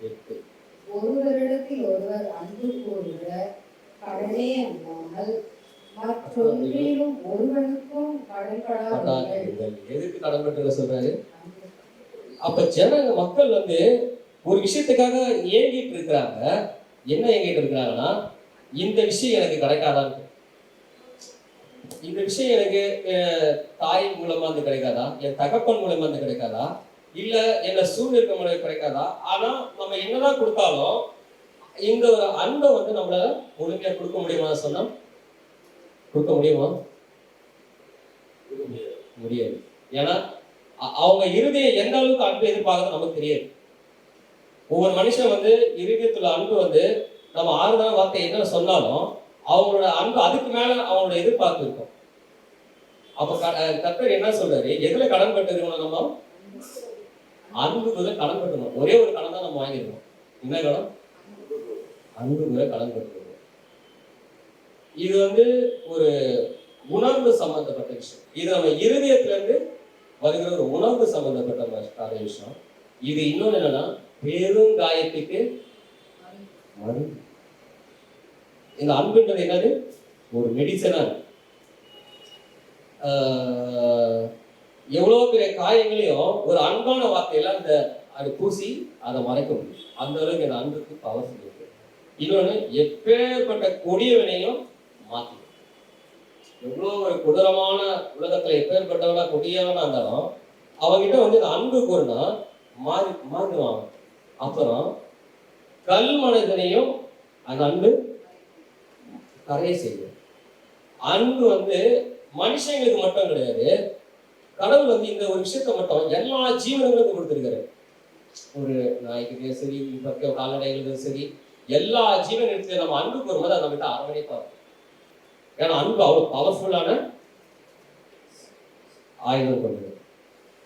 8. ஒருவரிடத்தில் ஒருவர் அன்பு கூறுகிற கடனே அல்லாமல் மற்றொன்றிலும் ஒருவனுக்கும் கடன்படாதீர்கள். எதுக்கு கடன்பட்டு சொல்றாரு? அப்ப ஜனங்க மக்கள் ஒரு விஷயத்துக்காக ஏங்கிட்டு இருக்கிறாங்க. என்ன ஏங்கிட்டு இருக்கிறாங்கன்னா, இந்த விஷயம் எனக்கு கிடைக்காதான்னு, இந்த விஷயம் எனக்கு தாய் மூலமா கிடைக்காதா, என் தகப்பன் மூலமா கிடைக்காதா, இல்ல என்ன சூழ்நிலை மூலம் கிடைக்காதா? ஆனா நம்ம என்னதான் கொடுத்தாலும் இந்த ஒரு அன்பை நம்மளால முழுமையா கொடுக்க முடியுமா? சொன்னா கொடுக்க முடியுமா? முடியாது. ஏன்னா அவங்க இறுதியை எந்த அளவுக்கு அன்பு எதிர்பார்க்கறது நமக்கு தெரியாது. ஒவ்வொரு மனுஷன் இருதயத்துல அன்பு நம்ம ஆறுதலான வார்த்தை என்ன சொன்னாலும் அவங்களோட அன்பு அதுக்கு மேல அவங்களோட எதிர்பார்ப்பு இருக்கும். அப்ப கர்த்தர் என்ன சொல்றாரு? எதுல கடன் பட்டிருக்கணும்? நம்ம அன்புக்குள்ள கடன் பட்டுக்கணும். ஒரே ஒரு கடன் தான் நம்ம வாங்கிருக்கோம். என்ன கடன்? அன்புக்குள்ள கடன் பட்டிருக்கணும். இது ஒரு உணர்வு சம்பந்தப்பட்ட விஷயம். இது நம்ம இருதயத்துல இருந்து வருகிற ஒரு உணர்வு சம்பந்தப்பட்ட விஷயம். இது இன்னொன்னு என்னன்னா, பெருங்காயத்துக்கு மருந்து. இந்த அன்புன்றது என்னது? ஒரு மெடிசனா இருக்கு. எவ்வளவு பெரிய காயங்களையும் ஒரு அன்பான வார்த்தையில அது பூசி அதை மறைக்க முடியும். அந்த அளவுக்கு இந்த அன்புக்கு பவர்ஃபுல் இருக்கு. இன்னொன்னு, எப்பேற்பட்ட கொடியவனையும் மாத்தி, எவ்வளவு ஒரு கொடூரமான உலகத்துல எப்பேற்பட்டவனா கொடியவனா இருந்தாலும் அவங்கிட்ட இந்த அன்பு கூறுனா மாறுவாங்க. அப்புறம் கல் மனிதனையும் அந்த அன்பு கரையை செய்யும். அன்பு மனுஷங்களுக்கு மட்டும் கிடையாது. கடவுள் இந்த ஒரு விஷயத்த மட்டும் எல்லா ஜீவனங்களுக்கும் கொடுத்திருக்காரு. ஒரு நாய்க்கு சரி, கால்நடைகளுக்கும் சரி, எல்லா ஜீவனத்திலும் நம்ம அன்பு கூறும்போது அதை நம்மகிட்ட அரவணைப்பாங்க. ஏன்னா அன்பு அவ்வளவு பவர்ஃபுல்லான ஆயுதம் கொண்டது.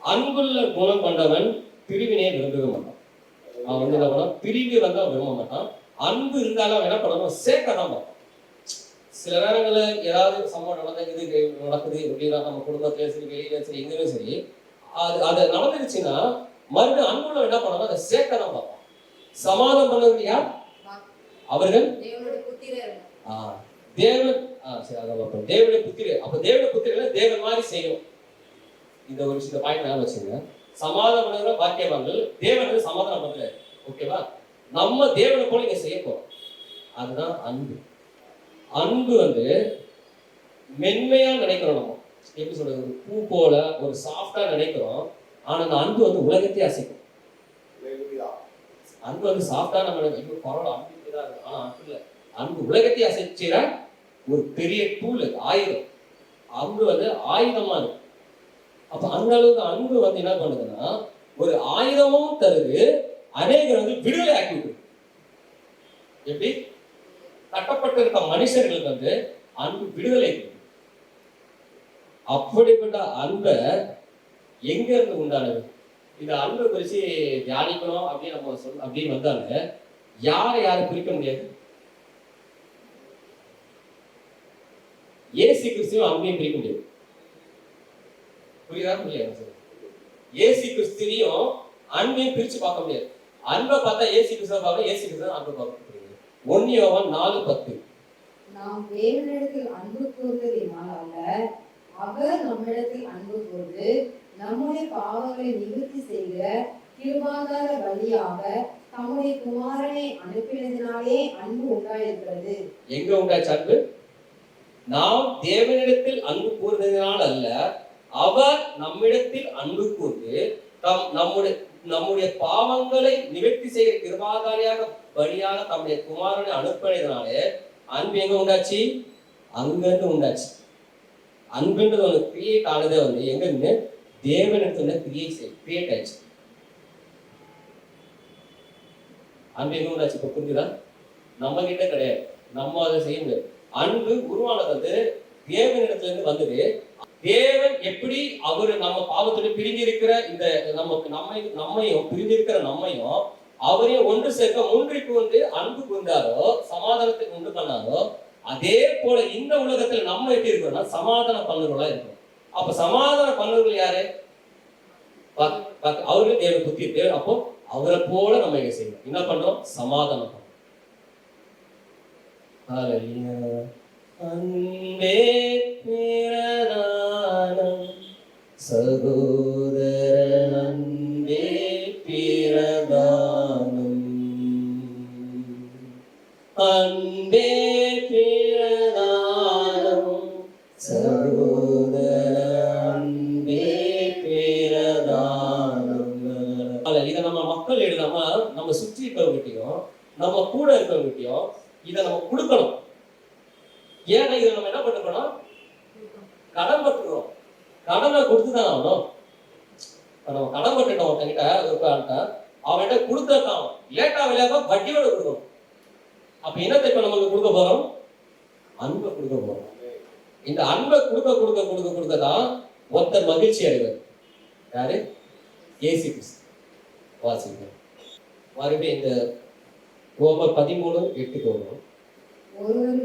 அன்புள்ள குணம் கொண்டவன் பிரிவினையை விரும்பவே மாட்டான். அவன் என்ன பண்ணான்? பிரிவு அவன் விரும்ப மாட்டான். அன்பு இருந்தாலும் அவன் என்ன பண்ணணும்? சேர்க்க தான் பார்ப்பான். சில நேரங்களில் ஏதாவது சம்பவம் நடக்குது அப்படின்னா, நம்ம குடும்பத்திலே சரி, வெளியில சரி, எங்கேயுமே சரி, அது நடந்துருச்சுன்னா மறுபடியும் அன்புள்ள என்ன பண்ணணும்? அதை சேர்க்க தான் பார்ப்பான். சமாதானம் பண்ணவர்கள் யார்? அவர்கள் தேவன். சரி, அதான் பார்ப்போம். தேவனுடைய புத்திரர். அப்ப தேவனுடைய புத்திரர்கள் தேவன் மாதிரி செய்யும். இந்த ஒரு சில பாயிண்ட் நான் வச்சுங்க. சமாதானம் பண்ணுற பாக்கியவான்கள். தேவன் சமாதானம் பண்ணல. ஓகேவா? நம்ம தேவனை போல இங்க செய்ய போறோம். அதுதான் அன்பு. அன்பு மென்மையா நினைக்கிறோம். நம்ம எப்படி சொல்றது? ஒரு பூ போல ஒரு சாஃப்டா நினைக்கிறோம். ஆனா அந்த அன்பு உலகத்தையே அசைக்கும். அன்பு சாஃப்டா நம்ம பரவாயில்ல, அன்பு தான் இருக்கு. ஆனா அன்பு இல்ல. அன்பு உலகத்தையே அசைச்சிட ஒரு பெரிய டூல், ஆயுதம். அன்பு ஆயுதமா இருக்கு. அப்ப அந்த அளவுக்கு அன்பு என்ன பண்ணுதுன்னா, ஒரு ஆயுதமும் தருது, அநேகர் விடுதலை ஆக்கி விட்டு. எப்படி? கட்டப்பட்டு இருக்க மனுஷர்களுக்கு அன்பு விடுதலை. அப்படிப்பட்ட அன்பை எங்க இருந்து உண்டானது? இந்த அன்பை குறிச்சு தியானிக்கணும் அப்படின்னு நம்ம அப்படின்னு வந்தாங்க. யாரை பிரிக்க முடியாது? இயேசு கிறிஸ்துவும் அன்பையும் பிரிக்க முடியாது. புரியுதா? புரியாது. இயேசு கிறிஸ்துவையும் அன்பையும் பிரிச்சு பார்க்க முடியாது. அன்பை பார்த்தா இயேசு கிறிஸ்துவை பார்க்கணும், இயேசு கிறிஸ்துவை அன்பை பார்க்க முடியாது. 1 யோவான் 4:10. நாம் தேவனிடத்தில் அன்பு கூர்ந்ததினால் அல்ல, அவர் நம்மிடத்தில் அன்பு கூர்ந்து நம்முடைய பாவங்களை நிவர்த்தி செய்கிற கிருபாதார வழியாக தம்முடைய குமாரனை அனுப்பினதினாலே அன்பு உண்டாயிருக்கிறது. எங்க உண்டாச்சு அன்பு? நாம் தேவனிடத்தில் அன்பு கூர்ந்ததினால் அல்ல, அவர் நம்மிடத்தில் அன்பு கூர்ந்து நம்முடைய பாவங்களை நிவர்த்தி செய்கிற கிருபாதாரியாக வழியாக தம்முடைய குமாரனை அனுப்பினதினாலே அன்பு எங்க உண்டாச்சு? அங்கிருந்து உண்டாச்சு. அன்புன்றது ஒன்று கிரியேட் ஆனதே எங்க இருந்து? தேவனிடத்துல கிரியேட் ஆயிடுச்சு. அன்பு எங்க உண்டாச்சு? இப்ப புரிஞ்சுதா? நம்ம கிட்ட கிடையாது, நம்ம அதை செய்ய முடியாது. அன்பு உருவானது தேவனிடத்துல இருந்து வந்தது. தேவன் எப்படி அவரு நம்ம பாவத்துல பிரிஞ்சிருக்கிற இந்த நம்மையும் பிரிஞ்சிருக்கிற நம்மையும் அவரையும் ஒன்று சேர்க்க முன்றிக்கு அன்பு கொண்டாரோ, சமாதானத்தை உண்டு பண்ணாரோ, அதே போல இந்த உலகத்துல நம்ம எப்படி இருக்கோம்னா சமாதான பண்ணுறவங்களா இருக்கணும். அப்ப சமாதான பண்ணுறவர்கள் யாரு? அவர்கள் தேவ புத்தி தேவன். அப்போ அவரை போல நம்ம இங்க செய்யணும். என்ன பண்றோம்? சமாதானம் பண்றோம். ஹalleluya. அன்பே பிரதானம் சகோதர அன்பே பிரதானம் அன்பே பிரதானம் சகோதர அன்பே பிரதானம். இதை நம்ம மக்கள் எழுதாம நம்ம சுற்றி இருக்கவங்ககிட்டயும் நம்ம கூட இருக்கவங்ககிட்டயும் இதை நம்ம கொடுக்கணும். ஏன்னா இதை நம்ம என்ன பண்ணிருக்கோம்? கடன் பட்டுறோம். கடனை கொடுத்துதான் ஆகணும். நம்ம கடன் பட்டுட்டோம் ஒருத்தங்கிட்ட, அவன்கிட்ட கொடுத்தான். லேட்டா விளையாட வட்டியோட கொடுக்கணும். அப்ப என்னத்தை இப்ப நமக்கு கொடுக்க போறோம்? அன்பை கொடுக்க போறோம். இந்த அன்பை கொடுக்க கொடுக்க கொடுக்க கொடுக்கதான் ஒருத்தர் மகிழ்ச்சி அடைவர். யாரு? இயேசு கிறிஸ்து. வாசிங்க மறுபடியும் இந்த ரோமர் 13:8 வரும். ஒருவர்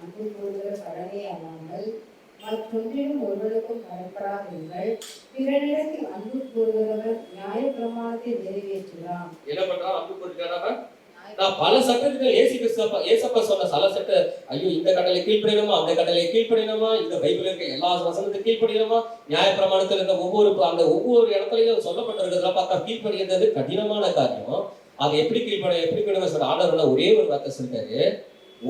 அன்பு கூறுகிற கடனே அல்லாமல் மற்றொன்றிலும் ஒருவருக்கும் கடன்படாதீர்கள். பிறனிடத்தில் அன்பு கூறுகிறவர் நியாய பிரமாணத்தை நிறைவேற்றுகிறான். என்ன பண்றான்? அன்பு கூறுகிறாரா? நான் பல சட்டத்துக்கு ஏசப்பா சொன்ன சில சட்ட, ஐயோ இந்த கட்டளை கீழ்ப்படியணுமா, அந்த கட்டளை கீழ்ப்படியணுமா, இந்த பைபிள் இருக்க எல்லா வசனத்துக்கும் கீழ்ப்படியணுமா, நியாய பிரமாணத்தில் இருக்க ஒவ்வொரு இடத்துலையும் சொல்லப்பட்டிருக்கிறதுல பார்த்தா கீழ்ப்படியது கடினமான காரியம். அதை எப்படி கீழ்ப்படிய சொல்ற ஆண்டவர் ஒரே ஒரு வார்த்தை சொல்லிட்டாரு.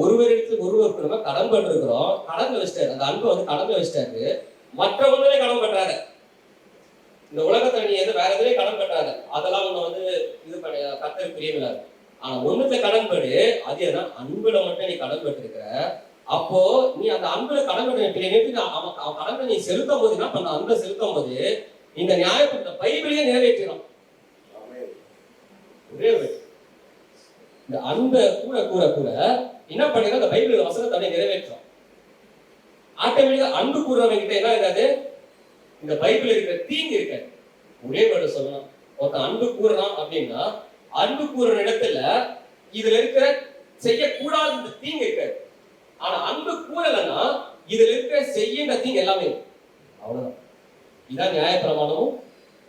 ஒருவருக்கு நம்ம கடன் பட்டிருக்கிறோம். கடமை வச்சிட்டாரு. அந்த அன்பை வந்து கடமை வச்சிட்டாரு. மற்றவங்களே கடன் பண்றாரு. இந்த உலகத்துல நீ வேற எதுலயே கடன் பண்றாரு. அதெல்லாம் உன்னை வந்து இது பண்ண கர்த்தருக்கு பிரியமில்லாது. ஆனா ஒண்ணுத்த கடன்படு, அது என்ன? அன்புல மட்டும் நீ கடன் பட்டிருக்கிற. அப்போ நீ அந்த அன்புல கடன் பட்டு அவன் கடனை நீ செலுத்தும் போது என்ன பண்ண? அன்பை செலுத்தும் போது இந்த நியாயப்பட்ட பைபிளையே நிறைவேற்றணும். இந்த அன்பை கூட கூட கூட என்ன பண்ணினா அந்த பைபிள் வசனத்தை நிறைவேற்றும். ஆட்டோமேட்டிக்கா அன்பு கூறுறவங்க கிட்ட என்ன இருக்காது? இந்த பைபிள் இருக்கிற தீங்கு இருக்காது. ஒரே வேர்டு சொல்லணும். ஒருத்தன் அன்பு கூறுறான் அப்படின்னா அன்பு கூறுற இடத்துல இதுல இருக்கிற செய்யக்கூடாத இந்த தீங்கு இருக்காது. ஆனா அன்பு கூறலைன்னா இதுல இருக்கிற செய்ய தீங்கு எல்லாமே அவ்வளவுதான். இதான் நியாயப்பிரமாணமும்.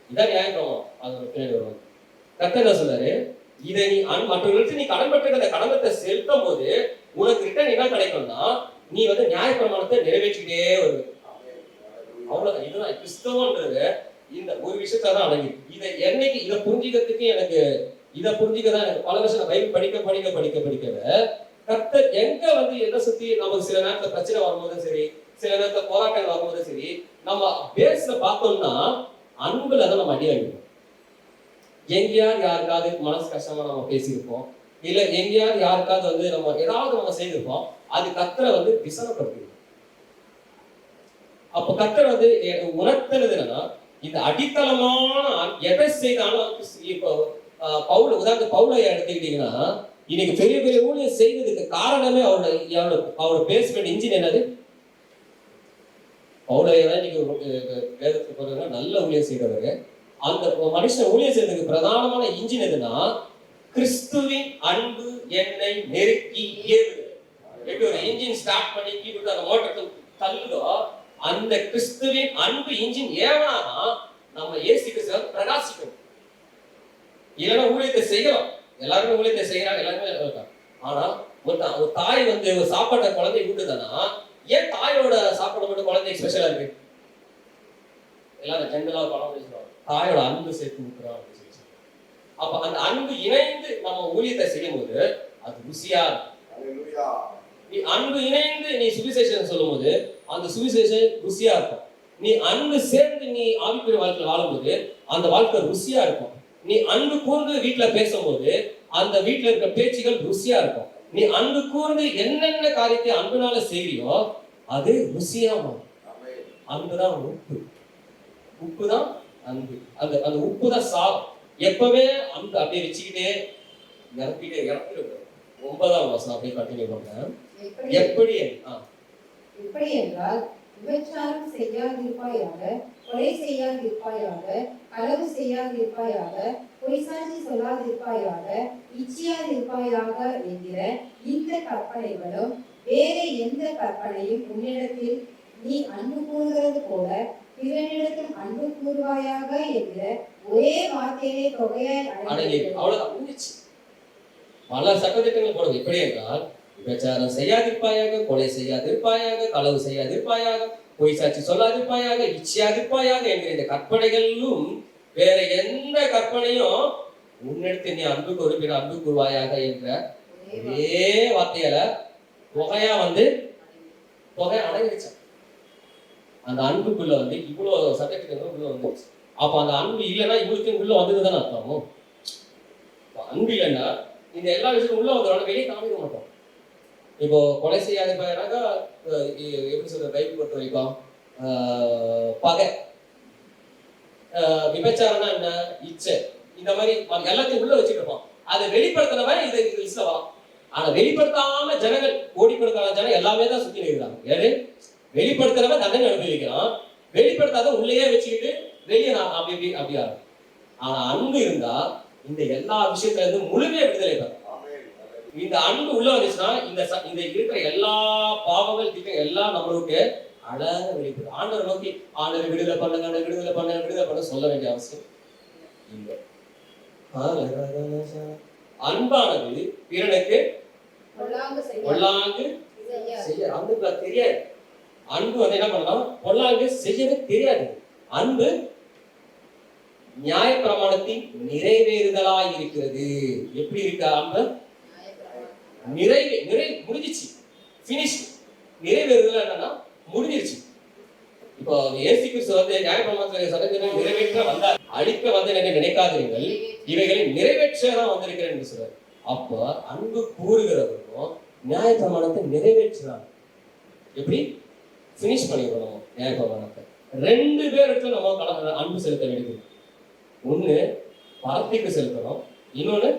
இதான் நியாயப்பிரமாணம். அது பின்னாடி வருவாங்க. கர்த்தர் என்ன சொல்றாரு? இதை நீ மற்றவர்களுக்கு நீ கடன் பட்டு அந்த கடனத்தை செலுத்தும் போது உனக்கு ரிட்டர்ன் என்ன கிடைக்கும்னா நீ வந்து நியாயப்பிரமாணத்தை நிறைவேற்றிக்கிட்டே வருது. அவ்வளவுதான். இதுதான் கிறிஸ்தவன்றது. இந்த ஒரு விஷயத்தான் அடங்கி. இதை புரிஞ்சுக்கிறதுக்கு எனக்கு பல வருஷம் பைபிள் படிக்கவே கர்த்தர் எங்க வந்து என்ன சுத்தி நமக்கு சில நேரத்துல பிரச்சனை வரும்போதும் சரி, சில நேரத்துல போராட்டங்கள் வரும்போதும் சரி, நம்ம பேஸ்ல பார்த்தோம்னா அன்புல தான் நம்ம அடி வாங்கிடுவோம். எங்கேயாவது யாருக்காவது மனசு கஷ்டமா நம்ம பேசியிருப்போம், இல்ல எங்கேயாவது யாருக்காவது வந்து நம்ம ஏதாவது நம்ம செய்திருப்போம். அது கர்த்தரை வந்து விசனப்படுத்திடும். அப்ப கர்த்தர் வந்து உணர்த்துறது என்னன்னா, இந்த அடித்தளமான எதை செய்தாலும் இப்போ உதாரணத்துக்கு பவுலை எடுத்துக்கிட்டீங்கன்னா, இன்னைக்கு பெரிய பெரிய ஊழியம் செய்ததுக்கு காரணமே அவரோட பேஸ்மெண்ட் இன்ஜின் என்னது? பவுலையை தான் இன்னைக்கு வேதத்துக்கு போறதுனா நல்ல ஊழியம் செய்தவர். அந்த மனுஷன் ஊழியம் செய்யறதுக்கு பிரதானமான இன்ஜின் எதுனா, கிறிஸ்துவின் அன்பு என்னை நெருக்கி ஏறுது. எப்படி ஒரு இன்ஜின் ஸ்டார்ட் பண்ணி கீழே அந்த மோட்டர் தள்ளுதோ, அந்த கிறிஸ்துவின் அன்பு இன்ஜின் ஏவனானா நம்ம இயேசு கிறிஸ்துவை பிரகாசிக்கணும். இல்லைன்னா ஊழியத்தை செய்யலாம். எல்லாருமே ஊழியத்தை செய்யறாங்க, எல்லாருமே இருக்காங்க. ஆனா ஒரு தாய் வந்து ஒரு சாப்பாட்டை குழந்தை ஊட்டுதானா, ஏன் தாயோட சாப்பாடு மட்டும் குழந்தைக்கு ஸ்பெஷலா இருக்கு? எல்லாரும் ஜென்ரலா படம் பேசுறாங்க, தாயோட அன்பு சேர்த்து ஊட்டுறோம் அப்படின்னு சொல்லி. அப்ப அந்த அன்பு இணைந்து நம்ம ஊழியத்தை செய்யும் போது அது ருசியா இருக்கும். நீ அன்பு இணைந்து நீ சுவிசேஷன் சொல்லும் போது அந்த சுவிசேஷன் ருசியா இருக்கும். நீ அன்பு சேர்ந்து நீ ஆவிக்குரிய வாழ்க்கையில் வாழும்போது அந்த வாழ்க்கை ருசியா இருக்கும். நீ அன்பு கூர்ந்து வீட்டுல பேசும்போது அந்த வீட்டுல இருக்க பேச்சுகள் ருசியா இருக்கும். நீ அன்பு கூர்ந்து என்னென்ன காரியத்தை அன்புனால செய்யறியோ அது ருசியா மாறும். அன்புதான் உப்பு தான் அன்பு. அந்த உப்பு தான் சாதம். எப்பவே அன்பு அப்படியே வச்சுக்கிட்டே இறக்கிட்டு 9ஆம் வசனம் அப்படியே கண்டினியூ பண்றேன். எப்படி என்றால், விபச்சாரம் செய்யாதிருப்பாயாக, கொலை செய்யாதிருப்பாயாக, களவு செய்யாதிருப்பாயாக, பொய் சாட்சி சொல்லாதிருப்பாயாக, இச்சியாதிருப்பாயாக என்கிற இந்த கற்பனைகளும் வேறு எந்த கற்பனையும் உன்னிடத்தில் நீ அன்பு கூறுகிறது போல பிறனிடத்தில் அன்பு கூறுவாயாக என்கிற ஒரே வார்த்தையிலே தொகையாய் அடங்கி அடங்கியிருக்கிறது. அவ்வளவுதான் முடிஞ்சிச்சு. பல சட்டத்திட்டங்கள் போடும். எப்படி என்றால், விபச்சாரம் செய்யாதிருப்பாயாக, கொலை செய்யாதிருப்பாயாக, களவு செய்யாதிருப்பாயாக, பொய் சாட்சி சொல்லாதிருப்பாயாக, இச்சையாதிருப்பாயாக என்கிற இந்த கற்பனைகளிலும் வேற எந்த கற்பனையும் முன்னெடுத்து நீ அன்பு கூறுகிற அன்பு கூறுவாயாக என்ற ஒரே வார்த்தையில தொகையா தொகை அடங்கிடுச்சு. அந்த அன்புக்குள்ள இவ்வளவு சட்டத்திட்டங்கள் உள்ள வந்துருச்சு. அப்ப அந்த அன்பு இல்லைன்னா இவளுக்கு உள்ள வந்ததுதானே அர்த்தமும். அன்பு இல்லைன்னா இந்த எல்லா விஷயமும் உள்ள வந்தோட வெளியே காமிக்க மாட்டோம். இப்போ கொலை செய்யாத பையனாக்கா எப்படி சொல்ற பைபிள் பொறுத்த வரைக்கும் பகை, விபச்சாரம்னா என்ன, இச்சை, இந்த மாதிரி எல்லாத்தையும் உள்ள வச்சுட்டு இருப்பான். அதை வெளிப்படுத்தினவன் இது லிஸ்ட்ல வரும். ஆனா வெளிப்படுத்தாம ஜனங்கள் கோடிக்கணக்கான ஜனம் எல்லாமே தான் சுத்தி நிற்கிறாங்க. யாரு வெளிப்படுத்துறவன் தண்டனை அனுபவிக்கிறான், வெளிப்படுத்தாத உள்ளேயே வச்சுக்கிட்டு வெளியே நான் அப்படி அப்படியா. ஆனா அன்பு இருந்தா இந்த எல்லா விஷயத்துல இருந்து முழுமையா விடுதலை பெறும். இந்த அன்பு உள்ள வந்துச்சுன்னா இந்த இருக்கிற எல்லா பாவங்கள் திட்டம் எல்லாம் நம்மளுக்கு அழகாக வெளிப்படும். ஆண்டவர் நோக்கி ஆண்டவர் விடுதலை பண்ணுங்க, விடுதலை பண்ண சொல்ல வேண்டிய அவசியம் இல்லை. அன்பானது பிறனுக்கு பொல்லாங்கு செய்ய அன்புக்கு தெரியாது. அன்பு என்ன பண்ணலாம், பொல்லாங்கு செய்யவே தெரியாது. அன்பு நியாய பிரமாணத்தின் நிறைவேறுதலாய் இருக்கிறது. எப்படி இருக்க அன்பு? முடிஞ்சிச்சு, பினிஷ். நிறைவேறுதல் என்னன்னா முடிஞ்சிருச்சு. இப்போ இயேசு கிறிஸ்து நியாய பிரமாணத்தில் சட்டத்தை நிறைவேற்ற வந்தார். அழிக்க வந்தேன் என்று நினைக்காதீர்கள், இவைகளை நிறைவேற்ற தான் வந்திருக்கிறேன் என்று சொல்றாரு. அப்ப அன்பு கூறுகிறவர்களும் நியாய பிரமாணத்தை நிறைவேற்றுறாங்க. எப்படி பினிஷ் பண்ணிக்கிறோம் நியாய பிரமாணத்தை. ரெண்டு பேருக்கு நம்ம அன்பு செலுத்த வேண்டியது. ஒண்ணு வார்த்தைக்கு செலுத்தணும், இன்னொன்னு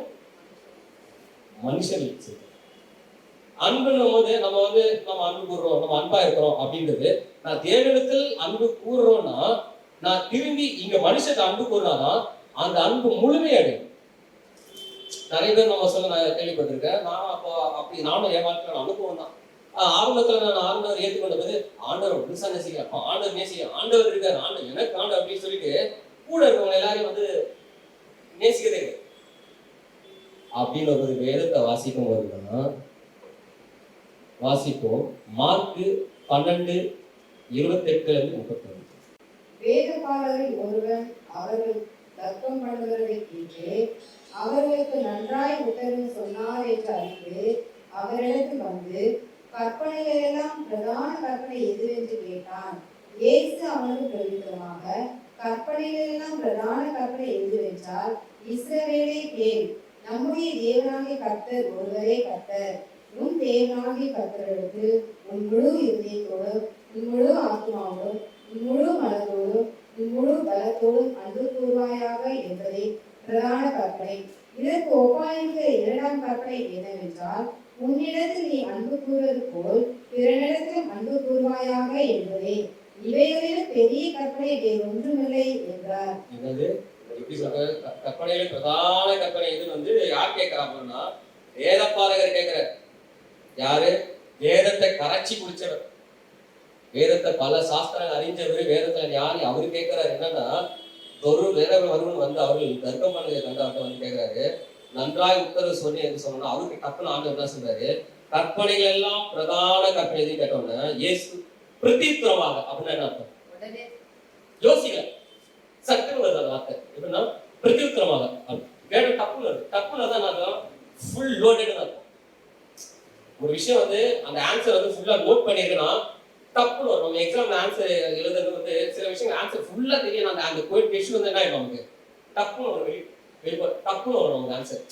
மனுஷனுக்கு செலுத்தணும். அன்புன்னும் போது நம்ம அன்பு கூறுறோம், நம்ம அன்பா இருக்கிறோம் அப்படின்றது. நான் தேவனிடத்தில் அன்பு கூறுறோம்னா நான் திரும்பி இங்க மனுஷத்தை அன்பு கூறினாதான் அந்த அன்பு முழுமையடையும். நிறைய பேர் நான் கேள்விப்பட்டிருக்கேன். நானும் என் வாழ்க்கையில அனுபவம் தான். ஆரம்பத்துல நான் ஆண்டவர் ஏற்றுக்கொண்ட போது ஆண்டவர் புதுசா நேசிக்க, ஆண்டவர் நேசிக்க, ஆண்டவர் இருக்காரு, ஆண்டவர் எனக்கு ஆண்டவர் அப்படின்னு சொல்லிட்டு கூட இருக்கவங்க எல்லாரையும் நேசிக்கதே அப்படின்னு ஒரு வேதத்தை வாசிக்கும் போதுதான் வாசிப்போம். மார்க்கு 12:28-31. வேதபாரகரில் ஒருவன் அவர்கள் தர்க்கம் பண்ணுகிறதை கேட்டு அவர்களுக்கு நன்றாய் உத்தரவு சொன்னார் என்று அறிந்து அவரிடத்தில் வந்து, கற்பனைகளெல்லாம் பிரதான கற்பனை எதுவென்று கேட்டான். இயேசு அவனுக்கு பிரதியுத்தரமாக, கற்பனைகளெல்லாம் பிரதான கற்பனை எதுவென்றால், இஸ்ரவேலே கேள், நம்முடைய தேவனாகிய கர்த்தர் ஒருவரே கர்த்தர். உன் தேவனாகிய கர்த்தரிடத்தில் உன் முழு இதயத்தோடும், உன் முழு ஆத்மாவோடும், உன் முழு மனதோடும், உன் முழு பலத்தோடும் அன்பு கூர்வாயாக என்பதே பிரதான கற்பனை. இதற்கு ஒப்பாயிருக்கிற இரண்டாம் கற்பனை என்னவென்றால், உன்னிடத்தில் நீ அன்பு கூறுவது போல் பிறனிடத்திலும் அன்பு கூர்வாயாக என்பதே. இவைகளிலும் பெரிய கற்பனை வேறொன்றுமில்லை என்றார். கற்பனையில பிரதான கற்பனை எதுன்னு யார் கேட்கிறாங்கன்னா வேதப்பாரகர் கேட்கிறார். யாரு? வேதத்தை கரைச்சி குடிச்சவர், வேதத்தை பல சாஸ்திரங்கள் அறிஞ்சவர், வேதத்துல ஞானி. அவரு கேட்கிறாரு என்னன்னா, ஒரு வேற வருவன் அவர்கள் தர்க்கம் பண்ணதை கண்டு அவர்கிட்ட கேட்கிறாரு, நன்றாய் உத்தரவு சொன்னி என்று சொன்னா அவருக்கு டக்குன்னு ஆண்டவர் தான் சொல்றாரு, கற்பனைகள் எல்லாம் பிரதான கற்பனை எதுவும் கேட்டோம்னா இயேசு பிரதித்திரமாக அப்படின்னா என்ன அர்த்தம்? யோசிக்கல, சட்டுன்னு வருது அந்த வார்த்தை. எப்படின்னா பிரதித்திரமாக வேற டப்புன்னு வருது. டப்புன்னு தான் ஃபுல் லோடட் அர்த்தம். ஒரு விஷயம் அந்த ஆன்சர் ஃபுல்லா நோட் பண்ணிருக்கேன்னா டப்புன்னு வரும். நம்ம எக்ஸாம்ல ஆன்சர் எழுதுறது சில விஷயம் ஆன்சர் ஃபுல்லா தெரியும். அந்த கொஸ்டின் என்ன ஆயிடும் நமக்கு டப்புன்னு ஒரு டப்புன்னு வரும் நமக்கு ஆன்சர்.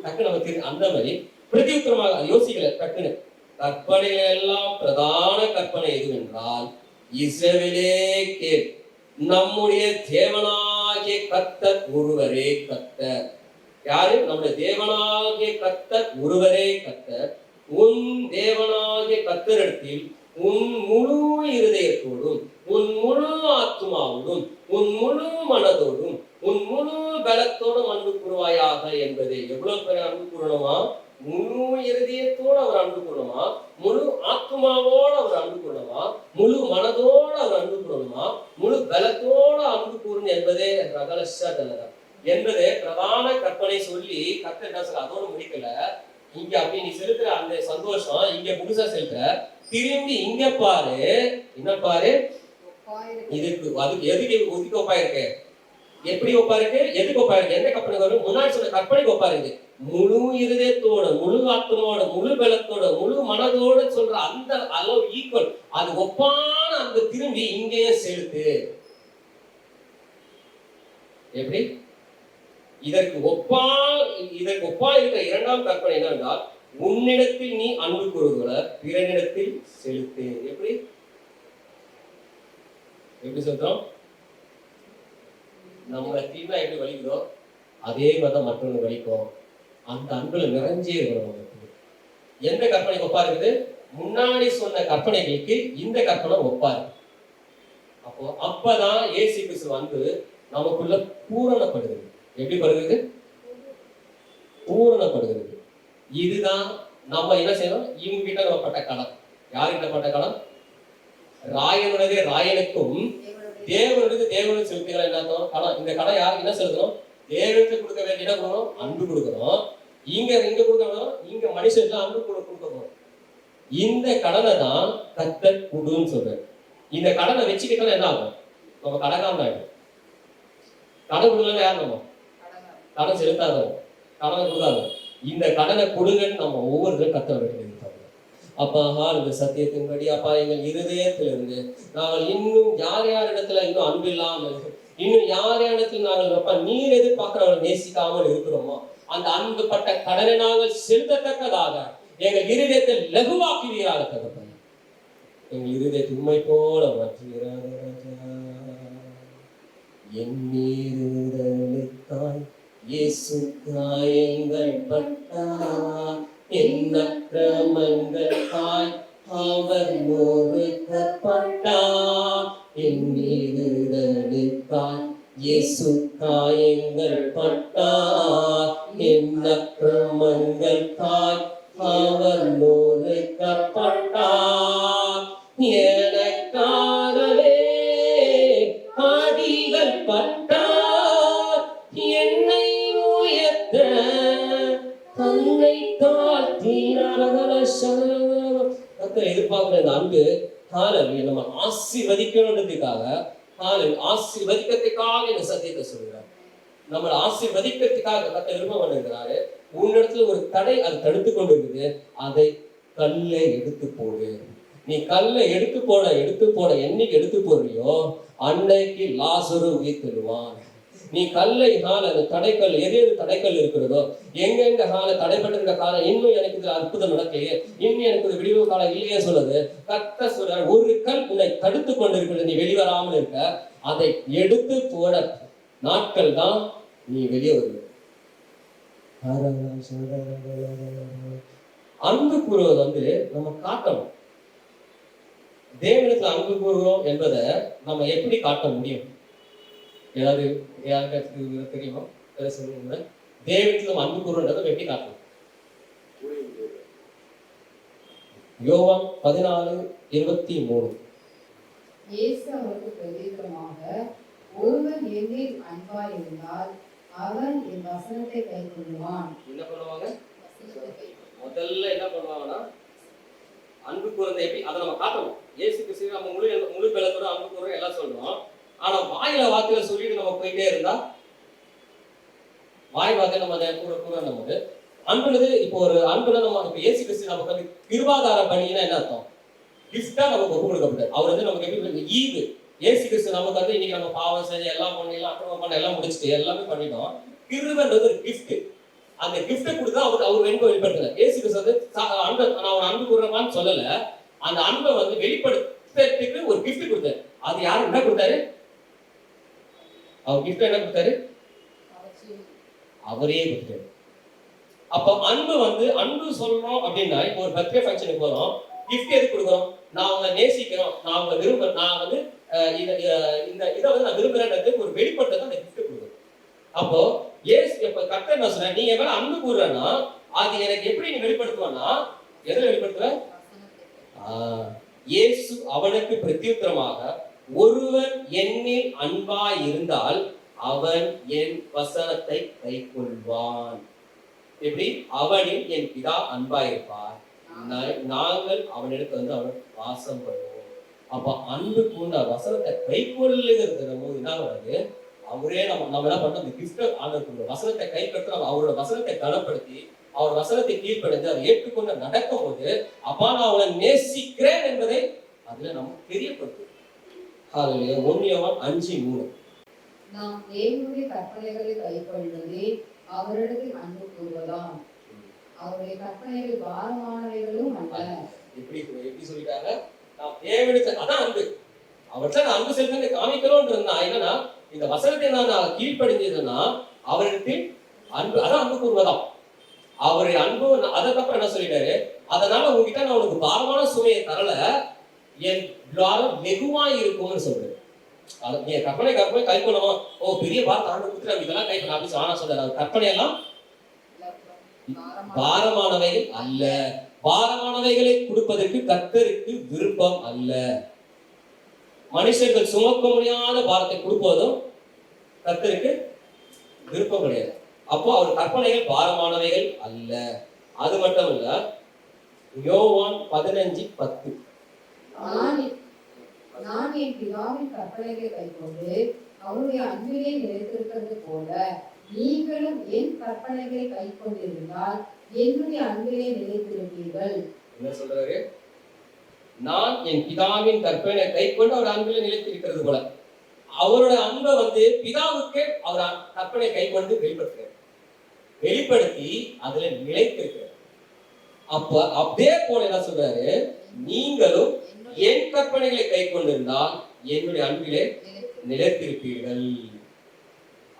டக்கு நமக்கு தெரியும். அந்த மாதிரி பிரதியுத்தரமாக யோசிக்கல, டக்குன்னு. கற்பனைகள் எல்லாம் பிரதான கற்பனை எதுவென்றால், இஸ்ரவேலே கேள், நம்முடைய தேவனாகிய கர்த்தர் ஒருவரே கர்த்தர். யாரு? நம்முடைய தேவனாகிய கர்த்தர் ஒருவரே கர்த்தர். உன் தேவனாகிய கர்த்தரிடத்தில் உன் முழு இருதயத்தோடும், உன் முழு ஆத்மாவோடும், உன் முழு மனதோடும், உன் முழு பலத்தோடும் அன்பு கூறுவாயாக என்பது. எவ்வளவு பேர் அன்பு கூறணுமா? முழு இருதயத்தோடு அவர் அன்பு கூறணுமா? முழு ஆத்மாவோடு அவர் அன்பு கூறணுமா? முழு மனதோடு அவர் அன்பு கூறணுமா? முழு பலத்தோடு அன்பு கூறணும் என்பதே ரகலஷா கற்பனை சொல்லி கர்த்தர் என்ன சொல்ற அதோட முடிக்கல. இங்க அப்படி நீ செலுத்துற அந்த சந்தோஷம் இங்க முழுசா செலுத்துற, திரும்பி இங்க பாரு, என்ன பாரு, இதுக்கு அதுக்கு எதுக்கு ஒதுக்கி ஒப்பா இருக்கு, எப்படி ஒப்பா இருக்கு, எதுக்கு ஒப்பா இருக்கு, எந்த கற்பனை வரும், முன்னாடி சொன்ன கற்பனைக்கு ஒப்பா இருக்கு. முழு இருதயத்தோட, முழு ஆத்மாவோட, முழு பலத்தோட, முழு மனதோட சொல்ற அந்த அளவு ஈக்குவல், அது ஒப்பான அந்த திரும்பி இங்கேயே செலுத்து. எப்படி இதற்கு ஒப்பா இருக்கிற இரண்டாம் கற்பனை என்னவென்றால், உன்னிடத்தில் நீ அன்பு கூறுவதை பிறனிடத்தில் செலுத்து. எப்படி செலுத்துறோம்? நம்ம தீமை எப்படி வலிக்குதோ அதே மாதிரி மற்றவங்க வலிக்கும். அந்த அன்புல நிறைஞ்சே இருக்கணும். எந்த கற்பனைக்கு ஒப்பா இருக்குது? முன்னாடி சொன்ன கற்பனைகளுக்கு இந்த கற்பனை ஒப்பா இருக்கு. அப்பதான் இயேசு கிறிஸ்து வந்து நமக்குள்ள பூரணப்படுகிறது. எப்படி படுகிறது? பூரணப்படுகிறது. இதுதான் நம்ம என்ன செய்யணும்? இவங்க கிட்ட நம்ம பட்ட கடன். யாருக்கிட்ட பட்ட கடன்? ராயனுடைய ராயனுக்கும் தேவனுடைய தேவனுக்கு செலுத்துகிற என்ன கடன். இந்த கடன் யாருக்கு என்ன செலுத்தணும்? தேவனுக்கு கொடுக்க வேண்டிய என்ன கொடுக்கணும்? அன்பு கொடுக்கணும். இங்க கொடுக்கணும், இங்க மனுஷனுக்கு அன்பு கொடுக்கணும். இந்த கடனை தான் கர்த்தர் கொடுன்னு சொல்றாரு. இந்த கடனை வச்சுக்கிட்டா என்ன ஆகும்? நம்ம கடகாம ஆயிடும். கடன் கொடுக்கலன்னா யார்? நம்ம கடன் செலுத்தாதவங்க, கடனை கொடுக்காத. இந்த கடனை கொடுங்கன்னு நம்ம ஒவ்வொருத்தரும் கத்த வேண்டியது. அப்பா இந்த சத்தியத்தின்படி அப்பா எங்கள் இருதயத்திலிருந்து நாங்கள் இன்னும் யார் இடத்துல இன்னும் அன்பு இல்லாமல், இன்னும் யார் இடத்துல நாங்கள் அப்பா நீர் எதிர்பார்க்கிறவர்கள் நேசிக்காமல் இருக்கிறோமோ அந்த அன்பு பட்ட கடனை நாங்கள் செலுத்தத்தக்கதாக எங்கள் இருதயத்தை லகுவாக்குவீராக தகப்பன். எங்கள் இருதயத்தை உண்மை போல மாற்றுகிறார். என் மீறுதலுக்காய் இயேசு காயங்கள் பட்டார், என் அக்கிரமங்களுக்காய் அவர் நொறுக்கப்பட்டார். என் மீறுதலுக்காய் இயேசு காயங்கள் பட்டார், என் அக்கிரமங்களுக்காய் அவர் நொறுக்கப்பட்டார். எனக்காகவே அடிகள் பட்டார், என்னை உயர்த்த தன்னை தாழ்த்தினார். எதிர்பார்க்கிற இந்த அன்பு நம்ம ஆசீர்வதிக்கணுன்றதுக்காக, ஆசீர்வதிக்கிறதுக்காக இந்த சத்தியத்தை சொல்கிறார். நம்மளை ஆசீர்வதிக்கிறதுக்காக கத்த விருப்பம் பண்ணுகிறாரு. உன்னிடத்துல ஒரு தடை அது தடுத்து கொண்டு இருக்குது, அதை கல்லை எடுத்து போடு. நீ கல்லை எடுத்து போட என்னைக்கு எடுத்து போடுறியோ அன்னைக்கு லாசரு உயிர்த்தெழுவான். நீ கல்லை அந்த தடைக்கல் எது தடைக்கல் இருக்கிறதோ, எங்கெங்க தடைப்பட்டிருக்க காலம், இன்னும் எனக்கு இது அற்புதம் நடக்கலையே, இன்னும் எனக்கு ஒரு விடிவு காலம் இல்லையே சொல்லுது. கத்த சொல்ற ஒரு கல் உன்னை தடுத்து கொண்டிருக்கிறது, நீ வெளிவராமல் இருக்க. அதை எடுத்து போட நாட்கள் தான் நீ வெளியே வருவ. அன்பு கூறுவது வந்து நம்ம காட்டணும். தேவனுக்கு அன்பு கூறுவோம் என்பதை நம்ம எப்படி காட்ட முடியும்? ஏதாவது தெரியுமா? தேவனுக்கு நம்ம அன்பு கூறுன்றதை எப்படி காட்டணும்? யோவான் 14:23. இயேசு அவருக்கு பிரதியுத்தரமாக, ஒருவன் என்னில் அன்பாய் இருந்தால் அவன் என் வசனத்தை கைக்கொள்வான். என்ன பண்ணுவாங்க? முதல்ல என்ன பண்ணுவாங்கன்னா அன்பு கூறுறதை எப்படி அதை நம்ம காட்டணும். இயேசு கிறிஸ்து நம்ம முழு பலத்தோட அன்பு கூறுறோம் எல்லாம் சொல்றோம். ஆனா வாயில வார்த்தையில சொல்லிட்டு நம்ம போயிட்டே இருந்தா, வாய் வார்த்தை நம்ம கூட நமக்கு அன்புனது. இப்போ ஒரு அன்புல நம்ம இப்ப இயேசு கிறிஸ்து நமக்கு வந்து கிருபாதார பணினா என்ன அர்த்தம்? கிஃப்டா நமக்கு ஒப்பு கொடுக்கப்பட்டது. அவர் வந்து நமக்கு எப்படி ஈவு. இயேசு கிறிஸ்து நமக்கு வந்து இன்னைக்கு நம்ம பாவம் செஞ்சு எல்லாம் பண்ணலாம், அக்கிரமம் பண்ண எல்லாம் முடிச்சுட்டு எல்லாமே பண்ணிட்டோம். கிருபைன்றது ஒரு கிஃப்ட். அந்த கிஃப்டை கொடுத்தா அவர் வெண்பை வெளிப்படுத்துறாரு. இயேசு கிறிஸ்து வந்து அன்பை நான் அன்பு கூறுறவான்னு சொல்லல, அந்த அன்பை வந்து வெளிப்படுத்துறதுக்கு ஒரு கிஃப்ட் கொடுத்தாரு. அது யாரும் என்ன கொடுத்தாரு? அவர் கிஃப்ட் என்ன கொடுத்தாரு? அவரே கொடுத்தாரு. அப்ப அன்பு வந்து அன்பு சொல்லணும் அப்படின்னா, இப்போ ஒரு பர்த்டே ஃபங்க்ஷனுக்கு போறோம், கிஃப்ட் எதுக்கு கொடுக்குறோம்? நான் உங்களை நேசிக்கிறோம், நான் உங்களை விரும்புறேன், நான் வந்து இந்த இதை வந்து நான் விரும்புறேன்றது ஒரு வெளிப்படுத்த அந்த கிஃப்ட் கொடுக்குறோம். அப்போ ஏசு இப்ப கர்த்தர் என்ன சொல்ற, நீங்க மேல அன்பு கூறுறேன்னா அது எனக்கு எப்படி நீ வெளிப்படுத்துவானா? எதை வெளிப்படுத்துவ? இயேசு அவனுக்கு பிரத்யுத்தரமாக, ஒருவன் என்னில் அன்பாய் இருந்தால் அவன் என் வசனத்தை கைக்கொள்வான். எப்படி? அவனில் என் பிதா அன்பாயிருப்பார், நாங்கள் அவனிடத்துல வந்து அவன் வாசம் பண்ணுவோம். அப்ப அன்பு கூண்ட வசனத்தை கைக்கொள்ளுகிறது போது என்ன வருது? அவரே நம்ம என்ன பண்ணோம்? அந்த கிஃப்ட் ஆண்டவர் வசனத்தை கைப்பற்ற அவரோட வசனத்தை கனப்படுத்தி அவர் வசனத்தை கீழ்ப்படைந்து அதை ஏற்றுக்கொண்டு நடக்கும் போது, அப்பா நான் அவனை நேசிக்கிறேன் என்பதை அதுல நம்ம தெரியப்படுத்தும். 1 யோவான் 5:3. நாம் தேவனுடைய கற்பனைகளை கைக்கொள்வதே அவரிடத்தில் அன்பு கூறுவதாம். அவருடைய கற்பனைகள் பாரமானவைகளும் அல்ல. எப்படி சொல்லிட்டாங்க? நாம் தேவனுக்கு அதான் அன்பு. அவர்கிட்ட நான் அன்பு செலுத்தி காமிக்கிறோம் இருந்தா என்னன்னா, இந்த வசனத்தை நான் கீழ்ப்படிஞ்சதுன்னா அவரிடத்தில் அன்பு, அதான் அன்பு கூறுவதாம். அவருடைய அன்பு. அதுக்கப்புறம் என்ன சொல்லிட்டாரு? அதனால உங்ககிட்ட நான் உனக்கு பாரமான சுமையை தரல, என் துவாரம் வெகுவாய் இருக்கும்னு சொல்றாரு. நீ கற்பனை கை கொள்ளணும். பெரிய பாரத்தை ஆண்டு கொடுத்துட்டு இதெல்லாம் கை பண்ண அப்படின்னு ஆனா சொல்றாரு. கற்பனை எல்லாம் பாரமானவைகள் அல்ல. பாரமானவைகளை கொடுப்பதற்கு கர்த்தருக்கு விருப்பம் அல்ல. மனுஷர்கள் சுமக்க முடியாத பாரத்தை கொடுப்பதும் கர்த்தருக்கு விருப்பம் கிடையாது. அப்போ அவர் கற்பனைகள் பாரமானவைகள் அல்ல. அது மட்டும் இல்ல, யோவான் 15:10 நான் என் பிதாவின் கற்பனைகளை கைக்கொண்டு அவருடைய அன்பிலே நிலைத்திருக்கிறது போல நீங்களும் என் கற்பனைகளை கைக்கொண்டிருந்தால் என்னுடைய அன்பிலே நிலைத்திருப்பீர்கள். என்ன சொல்றாரு? நான் என் பிதாவின் கற்பனை கைக்கொண்டு அவர் அன்பிலே நிலைத்திருக்கிறது போல. அவரோட அன்பை வந்து பிதாவுக்கு அவர் கற்பனை கைக்கொண்டு வெளிப்படுத்தி அதுல நிலைத்திருக்கிறார். அப்ப அப்படியே போல என்ன சொல்றாரு? நீங்களும் என் கற்பனைகளை கை கொண்டிருந்தால் என்னுடைய அன்பிலே நிலைத்திருப்பீர்கள்.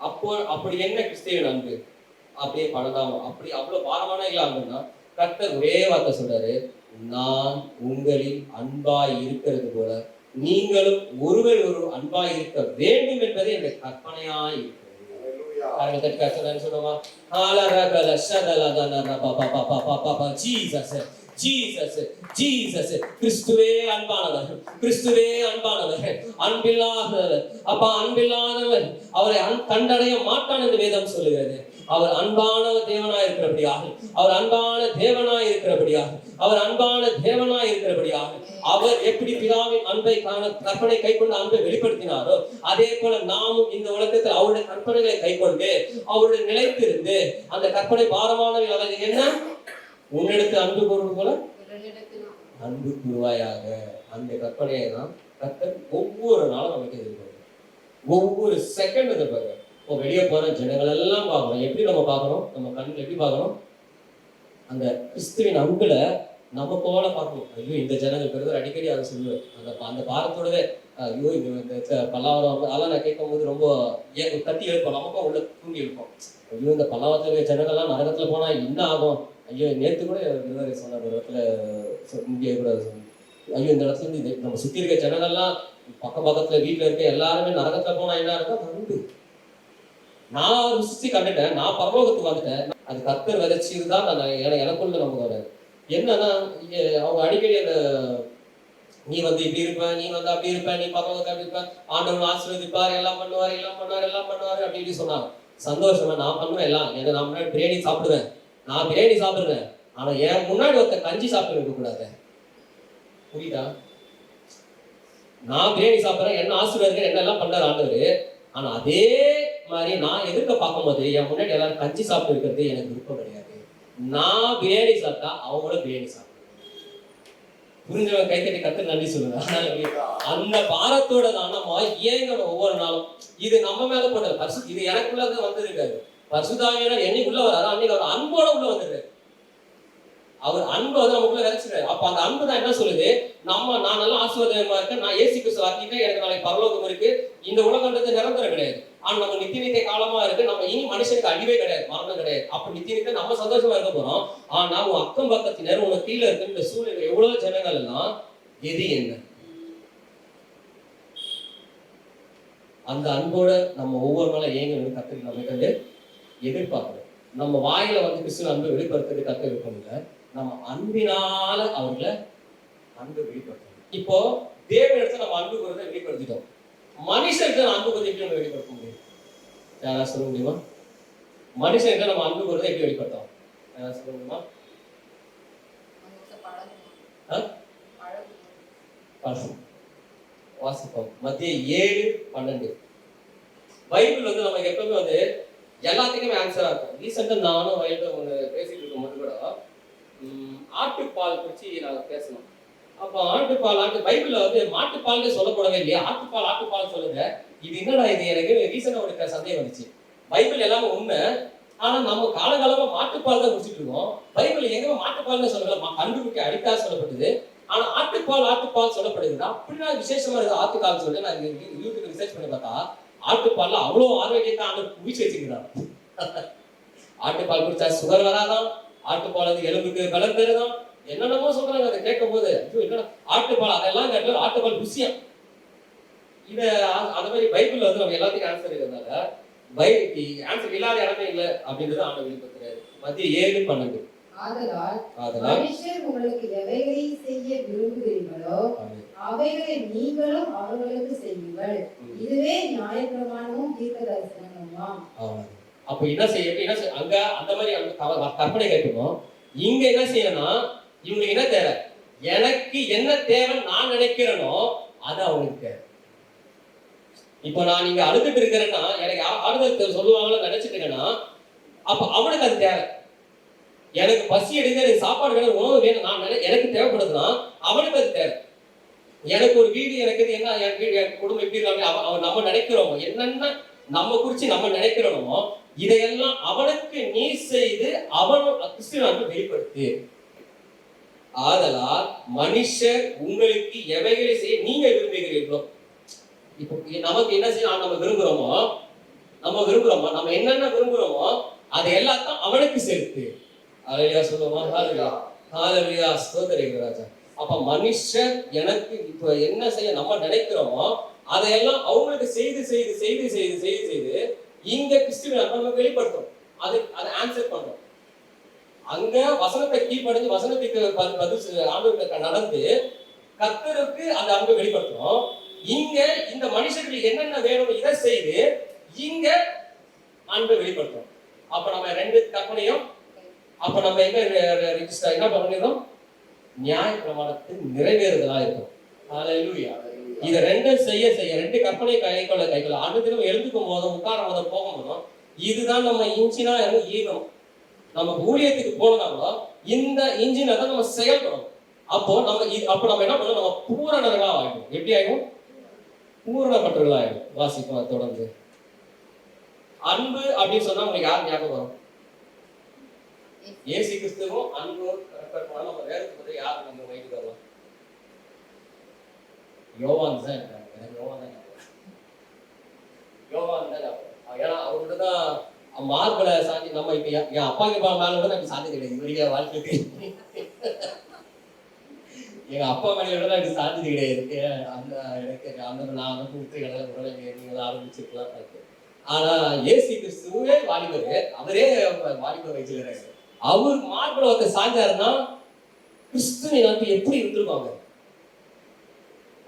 அப்போ அப்படி என்ன கிறிஸ்தவன் அன்பு? அப்படியே பணதாம அப்படி அவ்வளவு பாரமான இல்லாமன்னா கர்த்தர் ஒரே வார்த்தை சொல்றாரு, நான் உங்களில் அன்பாய் இருக்கிறது போல நீங்களும் ஒருவர் ஒரு அன்பாய் இருக்க வேண்டும் என்பது என்னுடைய கற்பனையாய் இருக்கிறது. கிறிஸ்துவே அன்பானவர், கிறிஸ்துவே அன்பானவர், அன்பில்லாதவர். அப்ப அன்பில்லாதவர் அவரை கண்டடைய மாட்டான் என்று வேதம் சொல்லுகிறது. அவர் அன்பான தேவனாய் இருக்கிறபடியாக, அவர் அன்பான தேவனாய் இருக்கிறபடியாக, அவர் அன்பான தேவனாய் இருக்கிறபடியாக அவர் எப்படி பிதாவின் அன்பை கற்பனை கைக்கொண்டு அன்பை வெளிப்படுத்தினாரோ அதே போல நாமும் இந்த உலகத்தில் அவருடைய கற்பனைகளை கைக்கொண்டு அவருடைய நிலைத்திருந்து அந்த கற்பனை பாரமானவர்கள் அவர் என்ன உன்னிடத்து அன்பு கூறுவது போல அன்பு கூறுவாயாக. அந்த கற்பனையை தான் கர்த்தர் ஒவ்வொரு நாளும் நமக்கு எதிர்பார்க்கிறோம். ஒவ்வொரு செகண்ட் எதிர்பார்க்கிறோம். இப்போ வெளியே போற ஜனங்கள் எல்லாம் பார்க்கணும். எப்படி நம்ம பார்க்கணும்? நம்ம கண்ணில் எப்படி பார்க்கணும்? அந்த கிறிஸ்துவின் அன்புல நம்ம போல பார்க்கணும். ஐயோ இந்த ஜனங்கள் பெருதர் அடிக்கடி அதை சொல்லுவேன். அந்த பாரத்தோடவே ஐயோ இந்த பல்லாவரம் அதெல்லாம் நான் கேட்கும் போது ரொம்ப தட்டி எழுப்போம். நமக்கும் உள்ள தூங்கி எழுப்போம். ஐயோ இந்த பல்லாவரத்துல ஜனங்கள்லாம் நரகத்துல போனா என்ன ஆகும்? ஐயோ நேற்று கூட சொன்னார் ஒரு இடத்துல இங்கே கூட, ஐயோ இந்த இடத்துல இருந்து நம்ம சுத்தி இருக்க ஜனங்கள்லாம் பக்கத்துல வீட்டுல இருக்க எல்லாருமே நரகத்துல போனா என்ன இருக்கும்? அன்பு. நான் ருசி கண்டுட்டேன், நான் பரலோகத்துக்கு வந்துட்டேன். அது கர்த்தர் விதைச்சதுதான் எனக்குள்ள நமக்கு வராது. என்னன்னா அவங்க அடிக்கடி அந்த நீ வந்து இப்படி இருப்ப, நீ வந்து அப்படி இருப்ப, நீ பரலோகத்தை அப்படி இருப்ப, ஆண்டவன் ஆசீர்வதிப்பார், எல்லாம் பண்ணுவாரு அப்படி இப்படி சொன்னாங்க. சந்தோஷமா நான் பண்ணுவேன் எல்லாம். நான் முன்னாடி பிரியாணி சாப்பிடுவேன், நான் பிரியாணி சாப்பிடுறேன். ஆனா என் முன்னாடி ஒருத்த கஞ்சி சாப்பிட்டு இருக்க கூடாது. புரியுதா? நான் பிரியாணி சாப்பிடுறேன், என்ன ஆசீர்வாதம் என்ன எல்லாம் பண்றாரு ஆண்டவர். ஆனா அதே மாதிரி நான் எதிர்க்க பார்க்கும்போது என் முன்னாடி எல்லாரும் கஞ்சி சாப்பிட்டு இருக்கிறது எனக்கு விருப்பம் கிடையாது. நான் பிரியாணி சாப்பிட்டா அவங்களும் பிரியாணி சாப்பிடுவேன். புரிஞ்சவங்க கைத்தட்டி கத்து நன்றி சொல்லுங்க. அந்த பாரத்தோட தான் நம்ம ஏங்கணும் ஒவ்வொரு நாளும். இது நம்ம மேல போட்டது, இது எனக்குள்ளதான் வந்து இருக்காது. பரிசுத்தாவியான என்னைக்குள்ள வராது, அன்னைக்கு அவர் அன்போட உள்ள வந்துருக்காரு. அவர் அன்பு வந்து நமக்குள்ள விதைச்சிருக்காரு. அப்ப அந்த அன்பு தான் என்ன சொல்லுது? நான் நல்லா ஆசீர்வாதமா இருக்கேன், நான் ஏசி கிறிஸ்து ஆக்கிட்டேன், எனக்கு நாளைக்கு பரலோகம் இருக்கு. இந்த உலகன்றது நிரந்தரம் கிடையாது. ஆனா நம்ம நித்திய காலமா இருக்கு. நம்ம இனி மனுஷனுக்கு அழிவே கிடையாது, மரணம் கிடையாது. அப்ப நித்திய நம்ம சந்தோஷமா இருக்க போறோம். ஆனா உன் அக்கம் பக்கத்தினர் உனக்கு கீழே இருக்கு இந்த சூழ்நிலை எவ்வளவு ஜனங்கள் எல்லாம் எது என்ன அந்த அன்போட நம்ம ஒவ்வொரு நாளும் ஏங்க கத்துக்கு நம்ம கண்டு எதிர்பார்க்கிறோம். நம்ம வாயில வந்து கிறிஸ்துவ அன்பை வெளிப்படுத்துறது கத்து இருக்கோம்ல, நம்ம அன்பினால அவர்களை அன்பு வெளிப்படுத்தணும். இப்போ தேவ இடத்துல நம்ம அன்பு கூறதை வெளிப்படுத்திட்டோம். மனுஷருக்கு அன்பு கூறதை எப்படி நம்ம வெளிப்படுத்த முடியும்? யாராவது சொல்ல முடியுமா? மனுஷன் நம்ம அன்பு கூறுறதை எப்படி வெளிப்படுத்தும்? யாராவது சொல்ல முடியுமா? வாசிப்போம். மத்திய 7:12. பைபிள் வந்து நமக்கு எப்பவுமே வந்து எல்லாத்துக்குமே ஆன்சரா இருக்கும். ரீசெண்டா நானும் வயல்ல ஒன்று பேசிட்டு இருக்கும்போது கூட ஆட்டுப்பால் குறிச்சு நாங்க பேசணும். அப்போ பைபிள்ல வந்து மாட்டுப்பால்னு சொல்லக்கூடவே இல்லையா? ஆட்டுப்பால் சொல்லுங்க. இது என்னடா இது? எனக்கு ரீசெண்டா ஒரு சந்தேகம் வந்துச்சு. பைபிள் எல்லாமே உண்மை, ஆனா நம்ம காலகாலமா மாட்டுப்பால் தான் குடிச்சிட்டு இருக்கோம். பைபிள் எங்கேயுமே மாட்டுப்பால்னு சொல்லல, கண்டுபிடிக்க அடித்தா சொல்லப்பட்டது. ஆனா ஆட்டுப்பால் சொல்லப்படுது. அப்படின்னா விசேஷமா இருக்கு ஆட்டுக்கால் சொல்லிட்டு நான் யூடியூப்ல ரிசர்ச் பண்ணி பார்த்தா ஆட்டுப்பால்ல அவ்வளவு ஆரோக்கியத்தை ஆண்டு குவிச்சு வச்சுக்கிறான். ஆட்டுப்பால் குடிச்சா சுகர் வராதான், ஆட்டுப்பால் வந்து எலும்புக்கு பலம் பெறுதான், என்னென்னமோ சொல்றாங்க. அதை கேட்கும் போது ஆட்டுப்பால் அதெல்லாம் கேட்டு ஆட்டுப்பால் ருசியா. இத அந்த மாதிரி பைபிள்ல வந்து நம்ம எல்லாத்துக்கும் ஆன்சர் இருக்கிறதுனால ஆன்சர் இல்லாத இடமே இல்லை அப்படின்றது ஆண்டவர் வெளிப்படுத்துறாரு. மத்திய 7:12. ஆதலால் மனுஷர் உங்களுக்கு எவைகளை செய்ய விரும்புகிறீர்களோ அவைகளை நீங்களும் அவர்களுக்கு செய்யுங்கள். இதுவே நியாயப்பிரமாணமும் தீர்க்கதரிசனமுமாம். அப்ப என்ன செய்ய அங்க அந்த மாதிரி கற்பனை கேட்கணும். இங்க என்ன செய்யணும்னா இவங்களுக்கு என்ன தேவை? எனக்கு என்ன தேவை நான் நினைக்கிறேனோ அது அவங்களுக்கு தேவை. இப்போ நான் நீங்க அழுதுட்டு இருக்கிறேன்னா எனக்கு ஆறுதல் சொல்லுவாங்கன்னு நினைச்சிட்டு இருக்கேன்னா அப்ப அவனுக்கு அது தேவை. எனக்கு பசி எடுக்க, எனக்கு சாப்பாடு வேணும், உணவு வேணும், எனக்கு தேவைப்படுதுன்னா அவனுக்கு அது தேவை. எனக்கு ஒரு வீடு, எனக்கு என்ன என் வீடு என் குடும்பம் எப்படி இருக்காங்க நம்ம நினைக்கிறோமோ, என்னென்ன நம்ம குறிச்சு நம்ம நினைக்கிறோமோ இதையெல்லாம் அவனுக்கு நீ செய்து அவனும் கிறிஸ்துவ வெளிப்படுத்து. ஆதலால் மனுஷர் உங்களுக்கு எவைகளை செய்ய நீங்க விரும்புகிறீர்களோ. இப்போ நமக்கு என்ன செய்ய நம்ம விரும்புறோமோ நம்ம என்னென்ன விரும்புறோமோ அதை எல்லாத்தையும் அவனுக்கு செலுத்து. ஹல்லேலூயா சொல்லுவோமா? ஹல்லேலூயா ஸ்தோத்திரம் ராஜா. அப்ப மனுஷர் எனக்கு இப்போ என்ன செய்ய நம்ம நினைக்கிறோமோ அதையெல்லாம் அவங்களுக்கு செய்து செய்து செய்து செய்து செய்து செய்து இங்க கிறிஸ்துவை நம்ம வெளிப்படுத்தும். அதை ஆன்சர் பண்றோம். அங்க வசனத்தை கீழ்ப்படைஞ்சு வசனத்துக்கு ஆண்டவருக்கு நடந்து கர்த்தருக்கு அந்த அன்பை வெளிப்படுத்துறோம். இங்க இந்த மனுஷர்களுக்கு என்னென்ன வேணும் இதை செய்து இங்க அன்பை வெளிப்படுத்துறோம். அப்ப நம்ம ரெண்டு கற்பனையும் அப்ப நம்ம என்ன பண்ணிடுறோம்? நியாய பிரமாணத்தின் நிறைவேறுதலா இருக்கும். ஹல்லேலூயா. இதை ரெண்டும் செய்ய ரெண்டு கற்பனை கைக்கொள்ள ஆண்டு எழுந்துக்கும் போதும் உட்காரும் போதும் போகும்போதும் இதுதான் நம்ம இன்ஜினா ஈகணும். நம்ம ஊழியத்துக்கு போனதாலும் இந்த இன்ஜினை தான் நம்ம செயல்படும். அப்போ நம்ம என்ன பண்ணணும்? நம்ம பூரணர்களா ஆகிடும். எப்படி ஆகிடும்? பூரணப்பட்டவர்களா ஆகிடும். வாசிப்போம் தொடர்ந்து. அன்பு அப்படின்னு சொன்னா உங்களுக்கு யார் ஞாபகம் வரும்? இயேசு கிறிஸ்துவும் அன்பும் நம்ம வேதத்துக்கு யார் நம்ம வயிற்றுக்கு வரலாம்? யோவான் தான் இருக்காங்க. எனக்கு யோவான் தான் ஏன்னா அவர்கிட்ட தான் மார்பல சாந்தி. நம்ம இப்ப என் அப்பாக்கு மேல கூட எனக்கு சாந்தி கிடையாது. இவருடைய வாழ்க்கைக்கு எங்க அப்பா மேல கூட எனக்கு சாந்தி கிடையாது. அந்த எனக்கு அந்த நான் நீங்க ஆரம்பிச்சிருக்கலாம். ஆனா இயேசு கிறிஸ்துவே வாலிபர், அவரே வாலிபர் வச்சுக்கிறாரு. அவர் மார்பல ஒருத்த சாஞ்சாருன்னா கிறிஸ்துவை வந்து எப்படி இருந்திருப்பாங்க?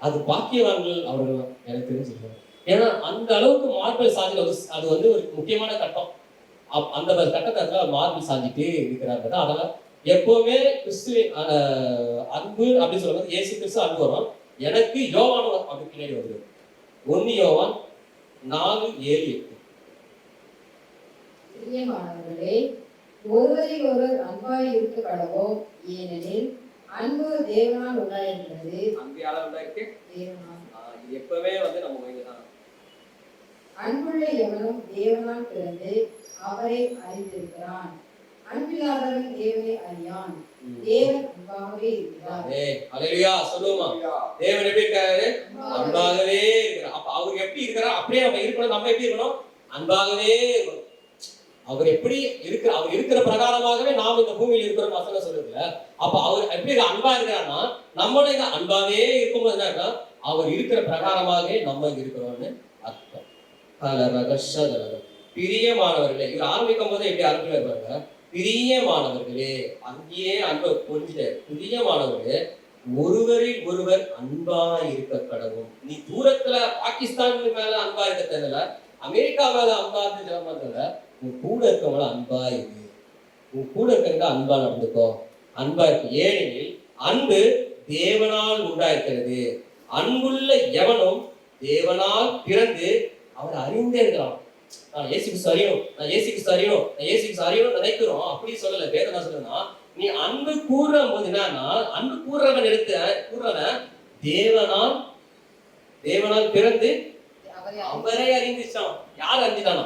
அது பாக்கியவான்கள் அவர்கள் எனக்கு தெரிஞ்சிருக்காங்க. ஏன்னா அந்த அளவுக்கு மார்பல் சாஞ்சு அது வந்து ஒரு முக்கியமான கட்டம். அந்த கட்டத்துல மார்பல் சாஞ்சிட்டு இருக்கிறாங்க. அதனால எப்பவுமே கிறிஸ்துவின் அன்பு அப்படின்னு சொல்லும்போது இயேசு கிறிஸ்து அன்பு வரும். எனக்கு யோவான் அப்படி பின்னாடி வருது. 1 யோவான் 4:7-8. பிரியமானவர்களே, ஒருவரில் ஒருவர் அன்பாய் இருக்க கடவோம். ஏனெனில் அன்பு தேவனால் உண்டாயிருக்கிறது. அன்பு யாரால் உண்டாயிருக்கு? தேவனால். இது எப்பவே வந்து நம்ம மைண்ட்தான். அன்புள்ள எவனும் தேவனால் பிறந்து அவரை அறிந்திருக்கிறான். அன்பில்லாதவன் தேவனை அறியான். தேவன் அன்பாகவே இருக்கிறார். ஹல்லேலூயா சொல்லுமா? தேவன் எப்படி இருக்காரு? அன்பாகவே இருக்கிறார். அப்ப அவர் எப்படி இருக்கிறார் அப்படியே நம்ம இருக்கணும். நம்ம எப்படி இருக்கணும்? அன்பாகவே இருக்கணும். அவர் எப்படி இருக்கிற அவர் இருக்கிற பிரகாரமாகவே நாம் இந்த பூமியில் இருக்கிறோம் வசனம் சொல்லுதுல. அப்ப அவர் எப்படி அன்பா இருக்கிறார்னா நம்மளுடைய அன்பாவே இருக்கும்போது என்ன அவர் இருக்கிற பிரகாரமாகவே நம்ம இருக்கிறோம்னு அர்த்தம். பிரியமானவர்களே, இவர் ஆரம்பிக்கும் போது எப்படி ஆரம்பிப்பாங்க? பிரியமானவர்களே, அங்கேயே அன்பை புரிஞ்சுட்டாரு. பிரியமானவர்களே, ஒருவரில் ஒருவர் அன்பா இருக்க கடவும். நீ தூரத்துல பாகிஸ்தான் மேல அன்பா இருக்க தேவையில்ல, அமெரிக்கா மேல அன்பா இருந்து ஜெபம் பண்றத உன் கூட இருக்கவங்கள அன்பா இரு, உன் கூட இருக்கிறவங்க அன்பா நடந்துக்கோ, அன்பா இருக்கு. ஏனெனில் அன்பு தேவனால் உண்டாயிருக்கிறது, அன்புள்ள எவனும் தேவனால் பிறந்து அவர் அறிந்தே இருக்கலாம். நான் இயேசுக்கு அறியணும், நான் இயேசுக்கு அறியணும், நான் இயேசுக்கு அறியணும் நினைக்கிறோம். அப்படி சொல்லல. வேதம் என்ன சொல்லுன்னா, நீ அன்பு கூறுற போது என்னன்னா, அன்பு கூறுறவன் கூறுறவன் தேவனால் பிறந்து அவரை அறிந்துச்சான். யார் அறிஞ்சிட்டானா?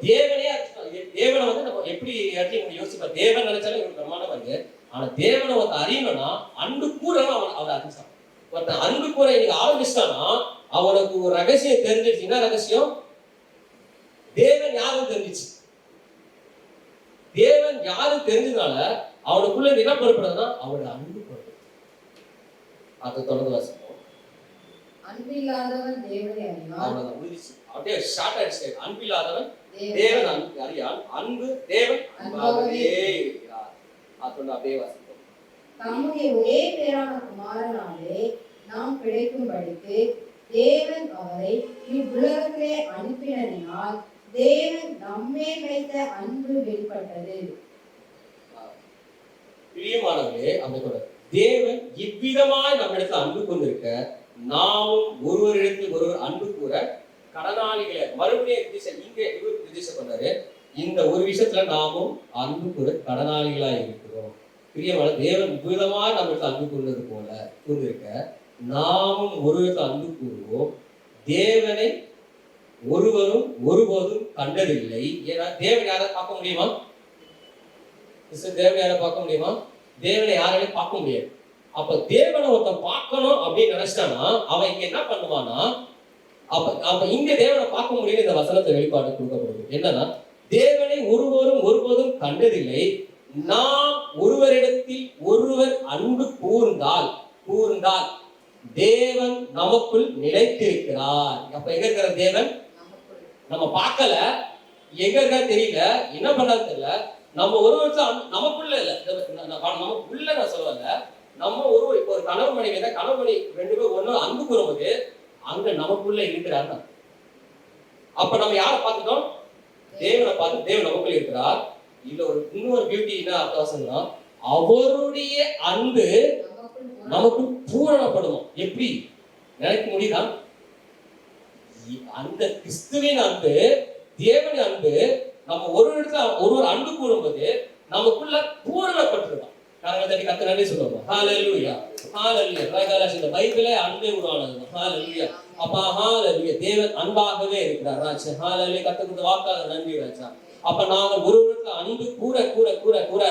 தேவனே அறிஞ்சிட்டான். தேவனை வந்து நம்ம எப்படி அறிஞ்சு யோசிப்பா? தேவன் நினைச்சாலும் இவருக்கு பிரமாணம் வருது. ஆனா தேவனை ஒருத்தன் அறியணும்னா அன்பு கூறவன் அவரை அறிஞ்சான். ஒருத்தன் அன்பு கூற இன்னைக்கு ஆரம்பிச்சிட்டானா அவனுக்கு ஒரு ரகசியம் தெரிஞ்சிருச்சு. என்ன ரகசியம்? தேவன் யாரும் தெரிஞ்சிச்சு. தேவன் யாரும் தெரிஞ்சதுனால அவனுக்குள்ள என்ன பொறுப்படுதுன்னா அவனோட அன்பு பொறுப்பு. அதை தொடர்ந்து வாசிப்போம். அன்பு இல்லாதவன் தேவனை அறியான். அவ்வளவுதான், முடிஞ்சிச்சு. அப்படியே ஷார்ட் ஆயிடுச்சு. அன்பு இல்லாதவன் தேவன் அறியான், அன்பு தேவன் அன்பாகவே இருக்கிறார். அதோட அப்படியே வாசிப்போம். தம்முடைய ஒரே பேரான குமாரனாலே நாம் பிழைக்கும்படிக்கு தேவன் அவரை இவ்வுலகத்திலே அனுப்பினதினால் தேவன் நம்மேல் வைத்த அன்பு வெளிப்பட்டது. பிரியமானவர்களே, அந்த தேவன் இவ்விதமாய் நம்மிடத்தில் அன்பு கொண்டிருக்க நாமும் ஒருவரிடத்தில் ஒருவர் அன்பு கூற கடனாளிகளை. மறுபடியும் இங்க இவர் திசை கொண்டாரு. இந்த ஒரு விஷயத்துல நாமும் அன்பு கூற கடனாளிகளா இருக்கிறோம். பிரியமான தேவன் இவ்விதமாய் நம்மிடத்தில் அன்பு கொண்டது போல கொண்டிருக்க நாமும் ஒருவருக்கு அன்பு கூறுவோம். தேவனை ஒருவரும் ஒருபோதும் கண்டதில்லை. ஏன்னா தேவன் யாரை பார்க்க முடியுமா? தேவனை யாரை பார்க்க முடியுமா? தேவனை யாரையும் பார்க்க முடியாது. அப்ப தேவனை ஒருத்தன் பார்க்கணும் அப்படின்னு நினைச்சிட்டானா அவன் இங்க என்ன பண்ணுவானா, அப்ப இங்க தேவனை பார்க்க முடியும். இந்த வசனத்தை வெளிப்பாடு கொடுக்கப்படுது. என்னன்னா, தேவனை ஒருவரும் ஒருபோதும் கண்டதில்லை, நாம் ஒருவரிடத்தில் ஒருவர் அன்பு கூர்ந்தால் தேவன் நமக்குள் நிலைத்திருக்கிறார். அப்ப எங்க இருக்கிற தேவன்? நம்ம பார்க்கல, எங்க இருக்க தெரியல, என்ன பண்ணாலும் தெரியல. நம்ம ஒரு வருஷம் நமக்குள்ள இல்ல, நமக்குள்ள நான் சொல்லல. நம்ம ஒரு கணவன் மனைவி தான், கணவன் மணி ரெண்டு பேரும் ஒண்ணு அன்பு கூறும்போது அங்க நமக்குள்ள இருக்கிறார். அப்ப நம்ம யாரை பார்த்துட்டோம்? தேவனை பார்த்து தேவன் நமக்குள்ள இருக்கிறார். இல்ல ஒரு இன்னொரு பியூட்டி என்ன அர்த்தம், அவருடைய அன்பு நமக்கு பூரணப்படணும். எப்படி நினைக்க முடியுதா? அந்த கிறிஸ்துவின் அன்பு, தேவனின் அன்பு நம்ம ஒரு இடத்துல ஒருவர் அன்பு கூறும்போது நமக்குள்ள பூரணப்பட்டிருக்கோம். கத்து நன்றி சொல்லுவோம். ஹalleluya, ஹalleluya. இந்த பைபிளே அன்பே உருவானது. ஹalleluya. அப்பா ஹalleluya. தேவன் அன்பாகவே இருக்கிறார். ராஜா ஹalleluya. கத்துக்கிட்ட வாக்காக நன்றி ராஜா. அப்ப நாங்கள் ஒரு இடத்துல அன்பு கூற கூற கூற கூற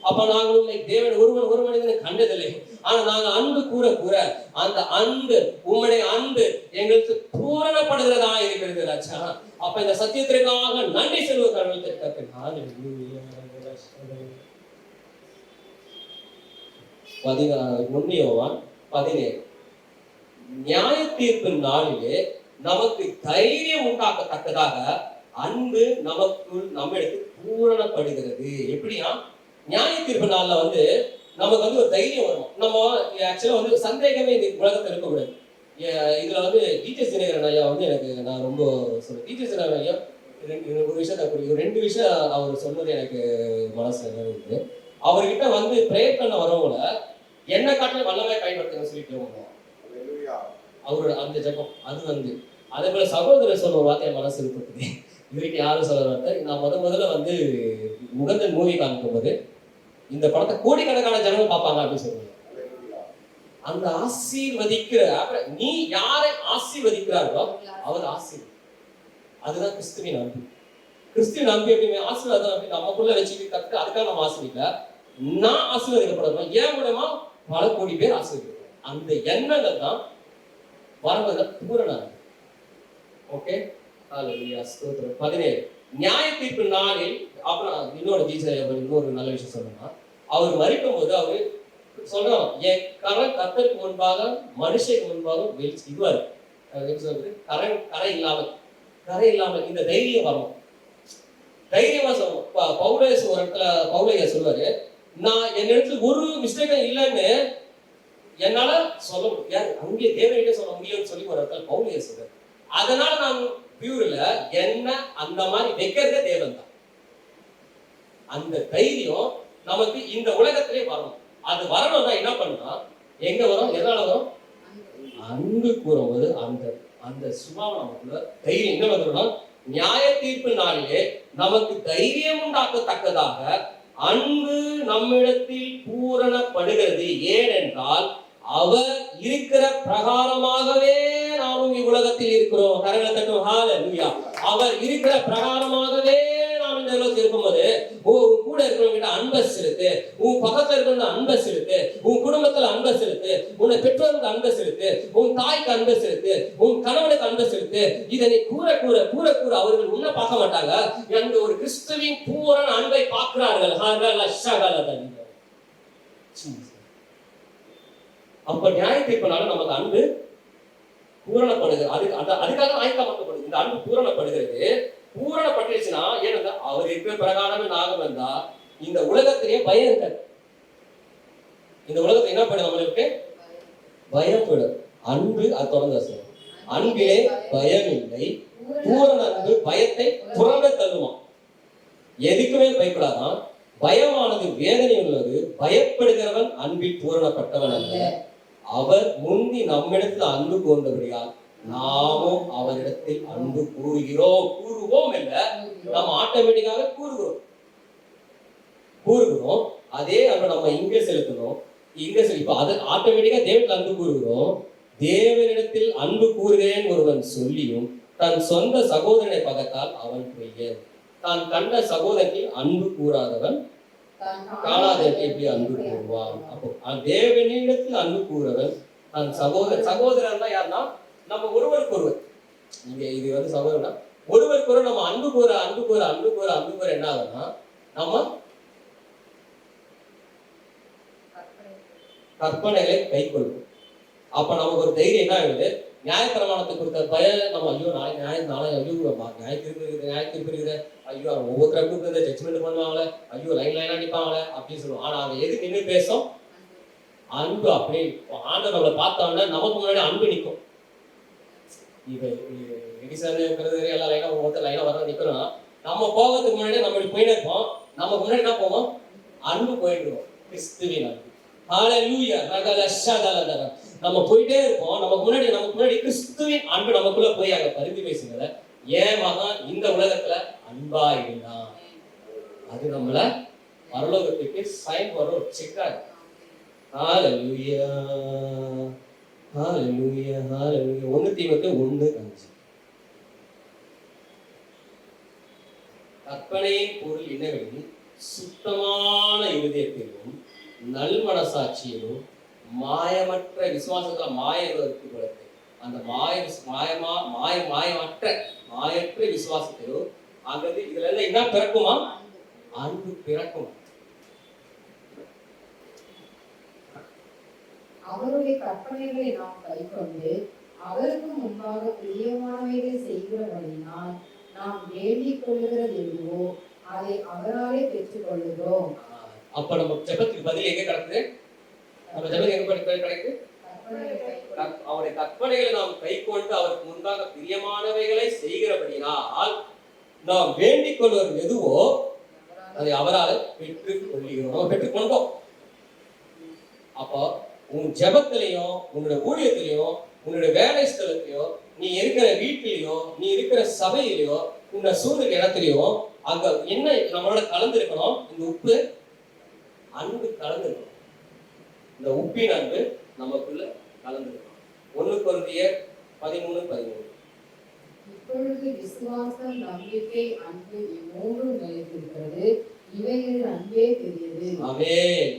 அப்ப நாங்கள் தேவன் ஒரு மனிதனை கண்டதில்லை, ஆனா நாங்கள் அன்பு கூற கூற அந்த அன்பு, உம்முடைய அன்பு எங்களுக்கு பூரணப்படுகிறதா இருக்கிறது ராஜா. அப்ப இந்த சத்தியத்திற்காக நன்றி சொல்லுவ கடவுள். யோவான் 17. நியாய தீர்ப்பு நாளிலே நமக்கு தைரியம் உண்டாக்கத்தக்கதாக அன்பு நமக்குள் நம்மிடத்தில் பூரணப்படுகிறது. எப்படியா? நியாய தீர்ப்பு நாள்ல வந்து நமக்கு வந்து ஒரு தைரியம் வரும். நம்ம ஆக்சுவலா வந்து சந்தேகமே இந்த உலகத்தில் இருக்கக்கூடாது. இதுல வந்து டீச்சர்ஸ் தினகரன் ஐயா வந்து எனக்கு நான் ரொம்ப சொல்றேன். டீச்சர்ஸ் தினகரன் ஐயா ஒரு விஷயம், ரெண்டு விஷயம் அவர் சொன்னது எனக்கு மனசுல இருக்குது. அவர்கிட்ட வந்து பிரேயர் பண்ண வரவங்கள என்ன காட்டில வல்லமே பயன்படுத்துங்க சொல்லிட்டு அவரோட அந்த ஜபம் அது வந்து அதே போல சகோதரர் சொன்ன ஒரு வார்த்தையை மனசு இருக்குது. இதுக்கு யாரும் சொல்ல வார்த்தை, நான் முதல்ல வந்து முகந்தன் மூவி காமிக்கும் போது இந்த படத்தை கோடிக்கணக்கான ஜனங்கள் பார்ப்பாங்க அப்படின்னு சொல்லுவாங்க. அந்த ஆசீர்வதிக்கிற, நீ யாரை ஆசீர்வதிக்கிறார்களோ அவர் ஆசீர்வதி. அதுதான் கிறிஸ்துவின் அன்பு. கிறிஸ்துவின் அன்பு எப்படியுமே ஆசீர்வாதம் அப்படி நமக்குள்ள வச்சுக்கிட்டு கற்று அதுக்காக நம்ம ஆசீர்வதிக்கல, நான் ஆசீர்வதிக்கப்படணும், ஏன் மூலமா பல கோடி பேர் ஆசீர்வதிக்கிறேன். அந்த எண்ணங்கள் தான் வரவர்கள் பூரண. ஓகே, 17 நியாய தீர்ப்பு நாளில். அப்புறம் இன்னொரு நல்ல விஷயம் சொல்லணும்னா, அவர் மறிக்கும் போது அவரு சொல்றோம், என் கரை கர்த்தருக்கு முன்பாக மனுஷனுக்கு முன்பாக இதுவாரு சொல்றது கரை இல்லாமல் இந்த தைரியம் வரணும். தைரியமா சொல்லணும். பவுலேஸ் ஒரு இடத்துல பவுலையா சொல்லுவாரு, நான் என் இடத்துல ஒரு மிஸ்டேக்கும் இல்லைன்னு என்னால சொல்ல முடியாது, அங்கே தேவனிட்ட சொல்ல முடியும்னு சொல்லி ஒரு இடத்துல பவுலையா சொல்றாரு. அதனால நான் பியூர்ல என்ன அந்த மாதிரி வைக்கிறதே தேவன் தான். அந்த தைரியம் நமக்கு இந்த உலகத்திலே வரணும். அது வரணும்னா என்ன பண்ணா எங்க வரும், எதனால வரும்? அன்பு கூறும்போது அந்த அந்த சுபாவம் நமக்குள்ள தைரியம் என்ன வந்துடும்னா, நியாய தீர்ப்பு நாளிலே நமக்கு தைரியம் உண்டாக்கத்தக்கதாக அன்பு நம்மிடத்தில் பூரணப்படுகிறது. ஏனென்றால் அவர் இருக்கிற பிரகாரமாகவே நாமும் இவ்வுலகத்தில் இருக்கிறோம். கரங்களை தட்டும் ஹalleluya. அவர் இருக்கிற பிரகாரமாகவே நாம் இந்த உலகத்தில் இருக்கும்போது உன் கூட இருக்கிறவங்க அன்பை செலுத்து, உன் பக்கத்துல இருக்கிறவங்க அன்பை செலுத்து, உன் குடும்பத்துல அன்பை செலுத்து, உன்னை பெற்றோருக்கு அன்பை செலுத்து, உன் தாய்க்கு அன்பை செலுத்து, உன் கணவனுக்கு அன்பை செலுத்து. இதனை கூற கூற கூற கூற அவர்கள் உன்னை பார்க்க மாட்டாங்க, அந்த ஒரு கிறிஸ்துவின் பூரண அன்பை பார்க்கிறார்கள். அப்ப நியாய தீர்ப்பினால நமக்கு அன்பு பூரணப்படுகிறது. அதுக்காக ஆயத்தமாக்கப்படுது. இந்த அன்பு பூரணப்படுகிறது. பூரணப்பட்டுச்சுன்னா ஏன்னா அவர் இருக்கிற பிரகாரமே நாகம் வந்தா இந்த உலகத்திலேயே பயம் இருக்காது. இந்த உலகத்தை என்ன பண்ணும், நம்மளுக்கு பயப்படும். அன்பு அது தொடர்ந்து அன்பிலே பயம் இல்லை, பூரண அன்பு பயத்தை புறம்பே தள்ளுமா. எதுக்குமே பயப்படாதான். பயமானது வேதனை உள்ளது, பயப்படுகிறவன் அன்பில் பூரணப்பட்டவன் அல்ல. அவர் முந்தி நம்மிடத்தில் அன்பு கூர்ந்தபடியால் நாமும் அவரிடத்தில் அன்பு கூறுவோம் இல்ல, நம்ம ஆட்டோமேட்டிக்காக கூறுகிறோம். அதே அன்பை நம்ம இங்க செலுத்தணும். இப்ப அது ஆட்டோமேட்டிக்கா தேவனிடத்தில் அன்பு கூறுகிறோம். தேவனிடத்தில் அன்பு கூறுகிறேன் ஒருவன் சொல்லியும் தன் சொந்த சகோதரனை பகத்தால் அவன் பொய்யன். தான் கண்ட சகோதரத்தில் அன்பு கூறாதவன் காணாதவனுக்கு எப்படி அன்பு கூறுவான்? அப்போ தேவனிடத்தில் அன்பு கூறவன் தன் சகோதரன் தான் யாருன்னா நம்ம ஒருவருக்கு ஒருவர். இங்க இது வந்து சகோதரனா ஒருவருக்கு ஒருவர் நம்ம அன்பு கூற என்ன ஆகுதுன்னா நம்ம கற்பனைகளை கை கொள்வோம். அப்ப நமக்கு ஒரு தைரியம் என்ன ஆகுது, நியாயப்பிரமாணத்தை கொடுத்த பயம் நம்ம ஐயோ நியாயத்தீர்ப்பு இருக்குது, ஐயோ ஒவ்வொருத்தருக்கும் ஜட்ஜ்மெண்ட் பண்ணுவாங்களே, ஐயோ லைனா நிற்பாங்களே அப்படின்னு சொல்லுவோம். ஆனா அவன் எது நின்று பேசும்? அன்பு. அப்படி ஆண்டவர் நம்மளை பார்த்தோம்னா நமக்கு முன்னாடி அன்பு நிற்கும். இப்ப எடிசன்ங்கிறது எல்லாம் லைனா ஒவ்வொருத்தர் லைனா வர நிற்கிறோம்னா நம்ம போகிறதுக்கு முன்னாடி நம்ம போயிட்டே இருப்போம். நமக்கு முன்னாடி என்ன போவோம்? அன்பு போயிட்டு இருக்கோம். கிறிஸ்துவின் அன்பு. ஹalleluya. நம்ம போயிட்டே இருப்போம். நமக்கு முன்னாடி கிறிஸ்துவின் அன்பு நமக்குள்ள போய் அங்க பரிந்து பேசுகிறத ஏன் மகன் இந்த உலகத்துல அன்பா இருந்தான், அது நம்மள பரலோகத்துக்கு சைன் வர ஒரு செக்கா. ஹalleluya ஹalleluya ஹalleluya. 1 தீமோத்தேயு 1:5. கற்பனையின் பொருள் என்னவெனில் சுத்தமான இருதயத்திலும் நல் மனசாட்சியிலும் மாயமற்ற விசுவாசத்துல மாயத்திற்கு கொடுத்து அந்த மாயற்ற விசுவாசத்திலும் ஆகவே இதுல எல்லாம் என்ன பிறக்குமா? அன்பு பிறக்கும். அவருடைய கற்பனைகளை நாம் கைக்கொண்டு அவருக்கு முன்பாக பிரியமானவைகளை செய்கிறபடினால் நாம் வேண்டிக் கொள்ளுகிறது எதுவோ அதை அவராலே பெற்றுக் கொள்ளுகிறோம். அப்ப நம்ம ஜெபத்துக்கு பதில் எங்க கிடக்குது? நம்ம ஜெபம் எங்க கிடைக்குது? அவருடைய கற்பனைகளை நாம் கைக்கொண்டு அவருக்கு முன்பாக பிரியமானவைகளை செய்கிறபடினால் நாம் வேண்டிக் கொள்வது எதுவோ அதை அவரால் பெற்றுக் கொள்கிறோம். நம்ம பெற்றுக்கொண்டோம். அப்போ உன் ஜெபத்திலையும் உன்னுடைய ஊழியத்திலையும் உன்னுடைய வேலை ஸ்தலத்திலையோ நீ இருக்கிற வீட்டிலையோ நீ இருக்கிற சபையிலையோ உன்னை சூழ்நிலை இடத்துலையோ அங்க என்ன நம்மளோட கலந்து இருக்கணும்? இந்த உப்பு அன்பு கலந்துருக்கணும். இந்த உப்பின் அன்பு நமக்குள்ள கலந்துருக்கணும். 1 கொரிந்தியர் 13:13. இப்பொழுது விசுவாசம், நம்பிக்கை, அன்பு இம்மூன்றும் நிலைத்திருக்கிறது. இவைகளில் அன்பே பெரியது. ஆமென்.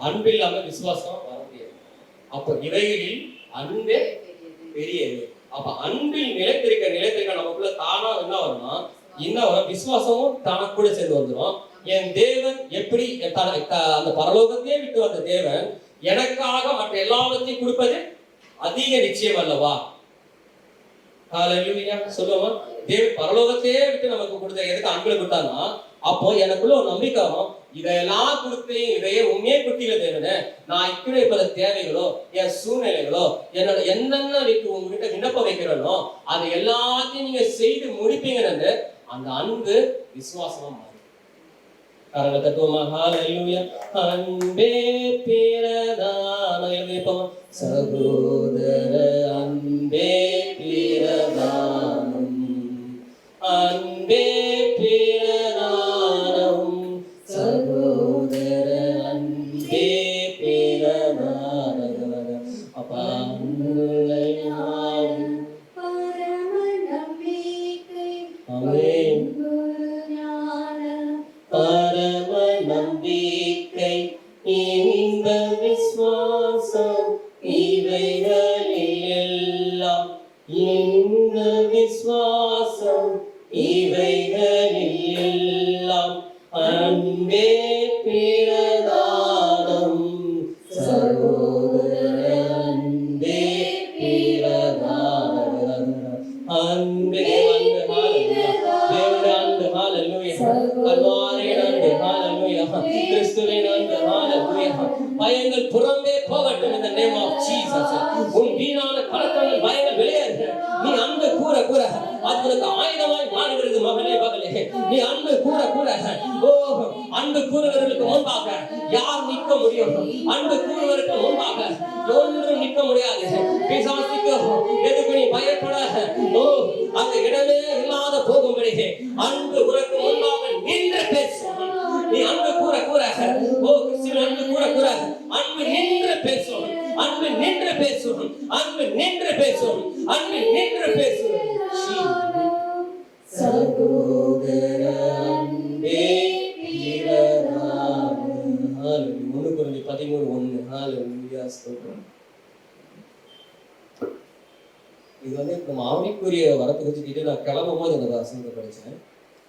அன்பு இல்லாம விசுவாசம் வர முடியாது. அப்ப இவைகளில் அன்பே பெரியது. அப்ப அன்பில் நிலைத்திருக்க நமக்குள்ள தானா என்ன வரும்னா விசுவாசமும் தனக்கூட சேர்ந்து வந்துடும். என் தேவன் எப்படி அந்த பரலோகத்தையே விட்டு வந்த தேவன் எனக்காக மற்ற எல்லாவற்றையும் கொடுப்பது அதிக நிச்சயம் அல்லவா? ஹalleluya சொல்லுவோம். தேவன் பரலோகத்தையே விட்டு நமக்கு கொடுத்த எதுக்கு அன்புல கொடுத்தான்னா அப்போ எனக்குள்ள ஒரு நம்பிக்கை வரும். இதெல்லாம் கொடுத்து இதையே உண்மையே குட்டியில தேவனே, நான் இருக்கிற பல தேவைகளோ என் சூழ்நிலைகளோ என்னோட என்னென்ன உங்ககிட்ட விண்ணப்பம் வைக்கிறனோ அதை எல்லாத்தையும் நீங்க செய்து முடிப்பீங்கன்னு அந்த அன்பு விசுவாசமா மாறும். கரங்களை தட்டுவோமா? ஹல்லேலூயா. அன்பே பிரதானம் எழுதிப்போம். சகோதர அன்பே பிரதானம், அன்பே பிரதானம், சகோதர அன்பே பிரதானம். அப்பா உங்களை நாடி பரம நம்பிக்கை ஆமென். ஞான பரம நம்பிக்கை இந்த விசுவாசம் இவைகளில் எல்லாம், இந்த விசுவாசம் இவைகளில் எல்லாம் அன்பே பிரதானம், சகோதர அன்பே பிரதானம். அன்பே தேவனுடைய அன்பு, ஹல்லேலூயா. கர்த்தரின் அன்பு, ஹல்லேலூயா. கிறிஸ்துவின் அன்பு, ஹல்லேலூயா. பயங்கள் புறம்பே போகட்டும் in the name of Jesus. உன் வீணான கலக்கங்கள் பயங்கள் வெளியேறு. நீ அன்பு கூற கூற அது உனக்கு ஆயுதமாய் மாறுகிறது மகனே மகளே. நீ அன்பு கூற கூற அன்பு கூறுவதற்கு முன்பாக யார் நிற்க முடியும்? அன்பு கூறுவதற்கு முன்பாக ஒன்றும் நிற்க முடியாது. பிசாசுக்கு எதுக்கு நீ பயப்பட அந்த இடமே இல்லாத போகும்படி அன்பு உனக்கு முன்பாக நின்று பேசும். நீ அன்பு கூற கூற கிறிஸ்துவின் அன்பு கூற கூற அன்பு நின்று பேசும், அன்பு நின்று பேசும், அன்பு நின்று பேசும், அன்பு நின்று பேசும். சகோதர அன்பே பிரதானம். ஹல்லேலூயா. 1 கொரிந்தியர் 13:1. ஹல்லேலூயா. ஸ்தோத்திரம். இது நம்ம ஆவிக்குரிய வரத்தை வச்சுக்கிட்டு நான் கிளம்பும் போது இந்த வசனத்தை படித்தேன்.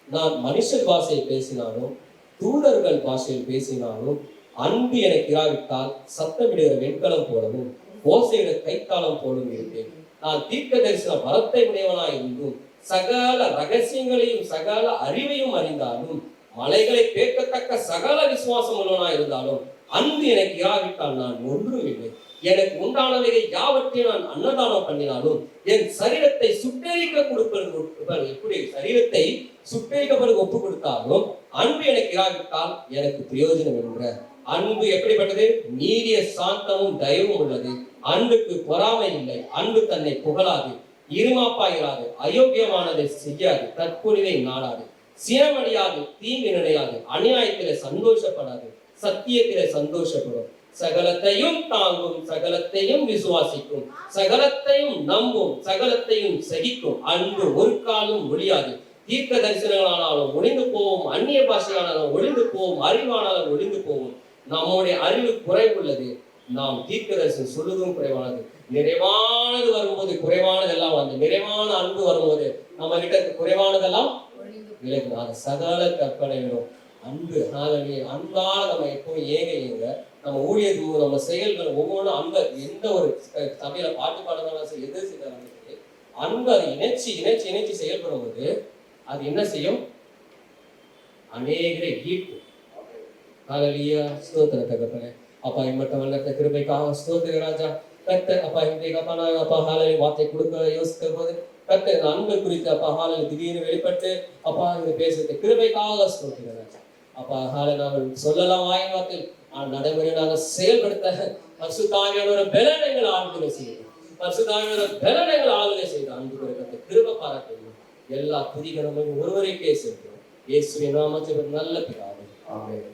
நான் மனுஷர் பாஷையை பேசினாலும் தூதர்கள் பாஷையில் பேசினாலும் அன்பு எனக்கு இராவிட்டால் சத்தமிடுகிற வெண்கலம் போலவும் ஓசையிட கைத்தாளம் போலும் இருப்பேன். நான் தீர்க்க தரிசன வரத்தை உடையவனாய் இருந்தும் சகல ரகசியங்களையும் சகல அறிவையும் அறிந்தாலும் மலைகளை பேர்க்கத்தக்க சகல விசுவாசம் உள்ளவனாய் இருந்தாலும் அன்பு எனக்கு இராவிட்டால் நான் ஒன்றும் இல்லை. எனக்கு உண்டானவைகள் யாவற்றையும் நான் அன்னதானம் பண்ணினாலும் என் சரீரத்தை சுட்டெரிக்க கொடுப்பது எப்படி சரீரத்தை சுட்டெரிக்கப்படுவது ஒப்பு கொடுத்தாலும் அன்பு எனக்கு இராவிட்டால் எனக்கு பிரயோஜனம் என்ற அன்பு எப்படிப்பட்டது? நீடிய சாந்தமும் தயவும் உள்ளது. அன்புக்கு பொறாமை இல்லை. அன்பு தன்னை புகழாது, இருமாப்பாயிராது, அயோக்கியமானதை செய்யாது, தற்பொழிவை நாடாது, சினமடையாது, தீங்கு நினையாது, அநியாயத்திலே சந்தோஷப்படாது, சத்தியத்திலே சந்தோஷப்படும், சகலத்தையும் தாங்கும், சகலத்தையும் விசுவாசிக்கும், சகலத்தையும் நம்பும், சகலத்தையும் சகிக்கும். அன்பு ஒரு காலம் ஒழியாது. தீர்க்க தரிசனங்களானாலும் ஒளிந்து போவோம், அந்நிய பாஷையானாலும் ஒளிந்து போவோம், அறிவானாலும் ஒளிந்து போவோம். நம்முடைய அறிவு குறைவுள்ளது, நாம் தீர்க்க தரிசனம் சொல்லுவதும் குறைவானது. நிறைவானது வரும்போது குறைவானதெல்லாம் வந்து நிறைவான அன்பு வரும்போது நம்ம கிட்ட குறைவானதெல்லாம் விலகும். அது சகல கற்பனைகளும் அன்பு. அன்பால நம்ம எப்பவும் ஏங்க நம்ம ஊழியர் நம்ம செயல்கள் ஒவ்வொன்றும் அன்பு. எந்த ஒரு சபையில பாட்டு பாடுறதாலும் சரி, எது செய்தாலும் சரி, அன்பு அதை இணைச்சி இணைச்சி இணைச்சி செயல்படும் போது அது என்ன செய்யும்? அநேகரை ஈர்க்கும். ஹல்லேலூயா. ஸ்தோத்திர தகப்பனே. அப்பா இம்மட்ட வல்லத்த கிருபைக்காக ஸ்தோத்திர ராஜா. கர்த்தர் அப்பா இன்றைக்கு அப்பா நான் அப்பா ஹல்லேலூயா வார்த்தை கொடுக்க யோசித்த போது கர்த்தர் அன்பு குறித்து அப்பா ஹல்லேலூயா திடீர்னு வெளிப்பட்டு அப்பா இங்க பேசுறது கிருபைக்காக ஸ்தோத்திர ராஜா. அப்பா ஹல்லேலூயா நாங்கள் சொல்லலாம் வாய் வார்த்தையில் நடைமுறை நாங்கள் செயல்படுத்த பரிசுத்தாவியோட பலனைகள் ஆளுகை செய்யும். பரிசுத்தாவியோட பலனைகள் ஆளுகை செய்த அன்பு குறித்த கிருபை பாராட்டணும். எல்லா துதிகரமும் ஒருவரைக்கே சென்றோம். இயேசுவின் நாமத்தில் நல்ல பிதாவே. ஆமென்.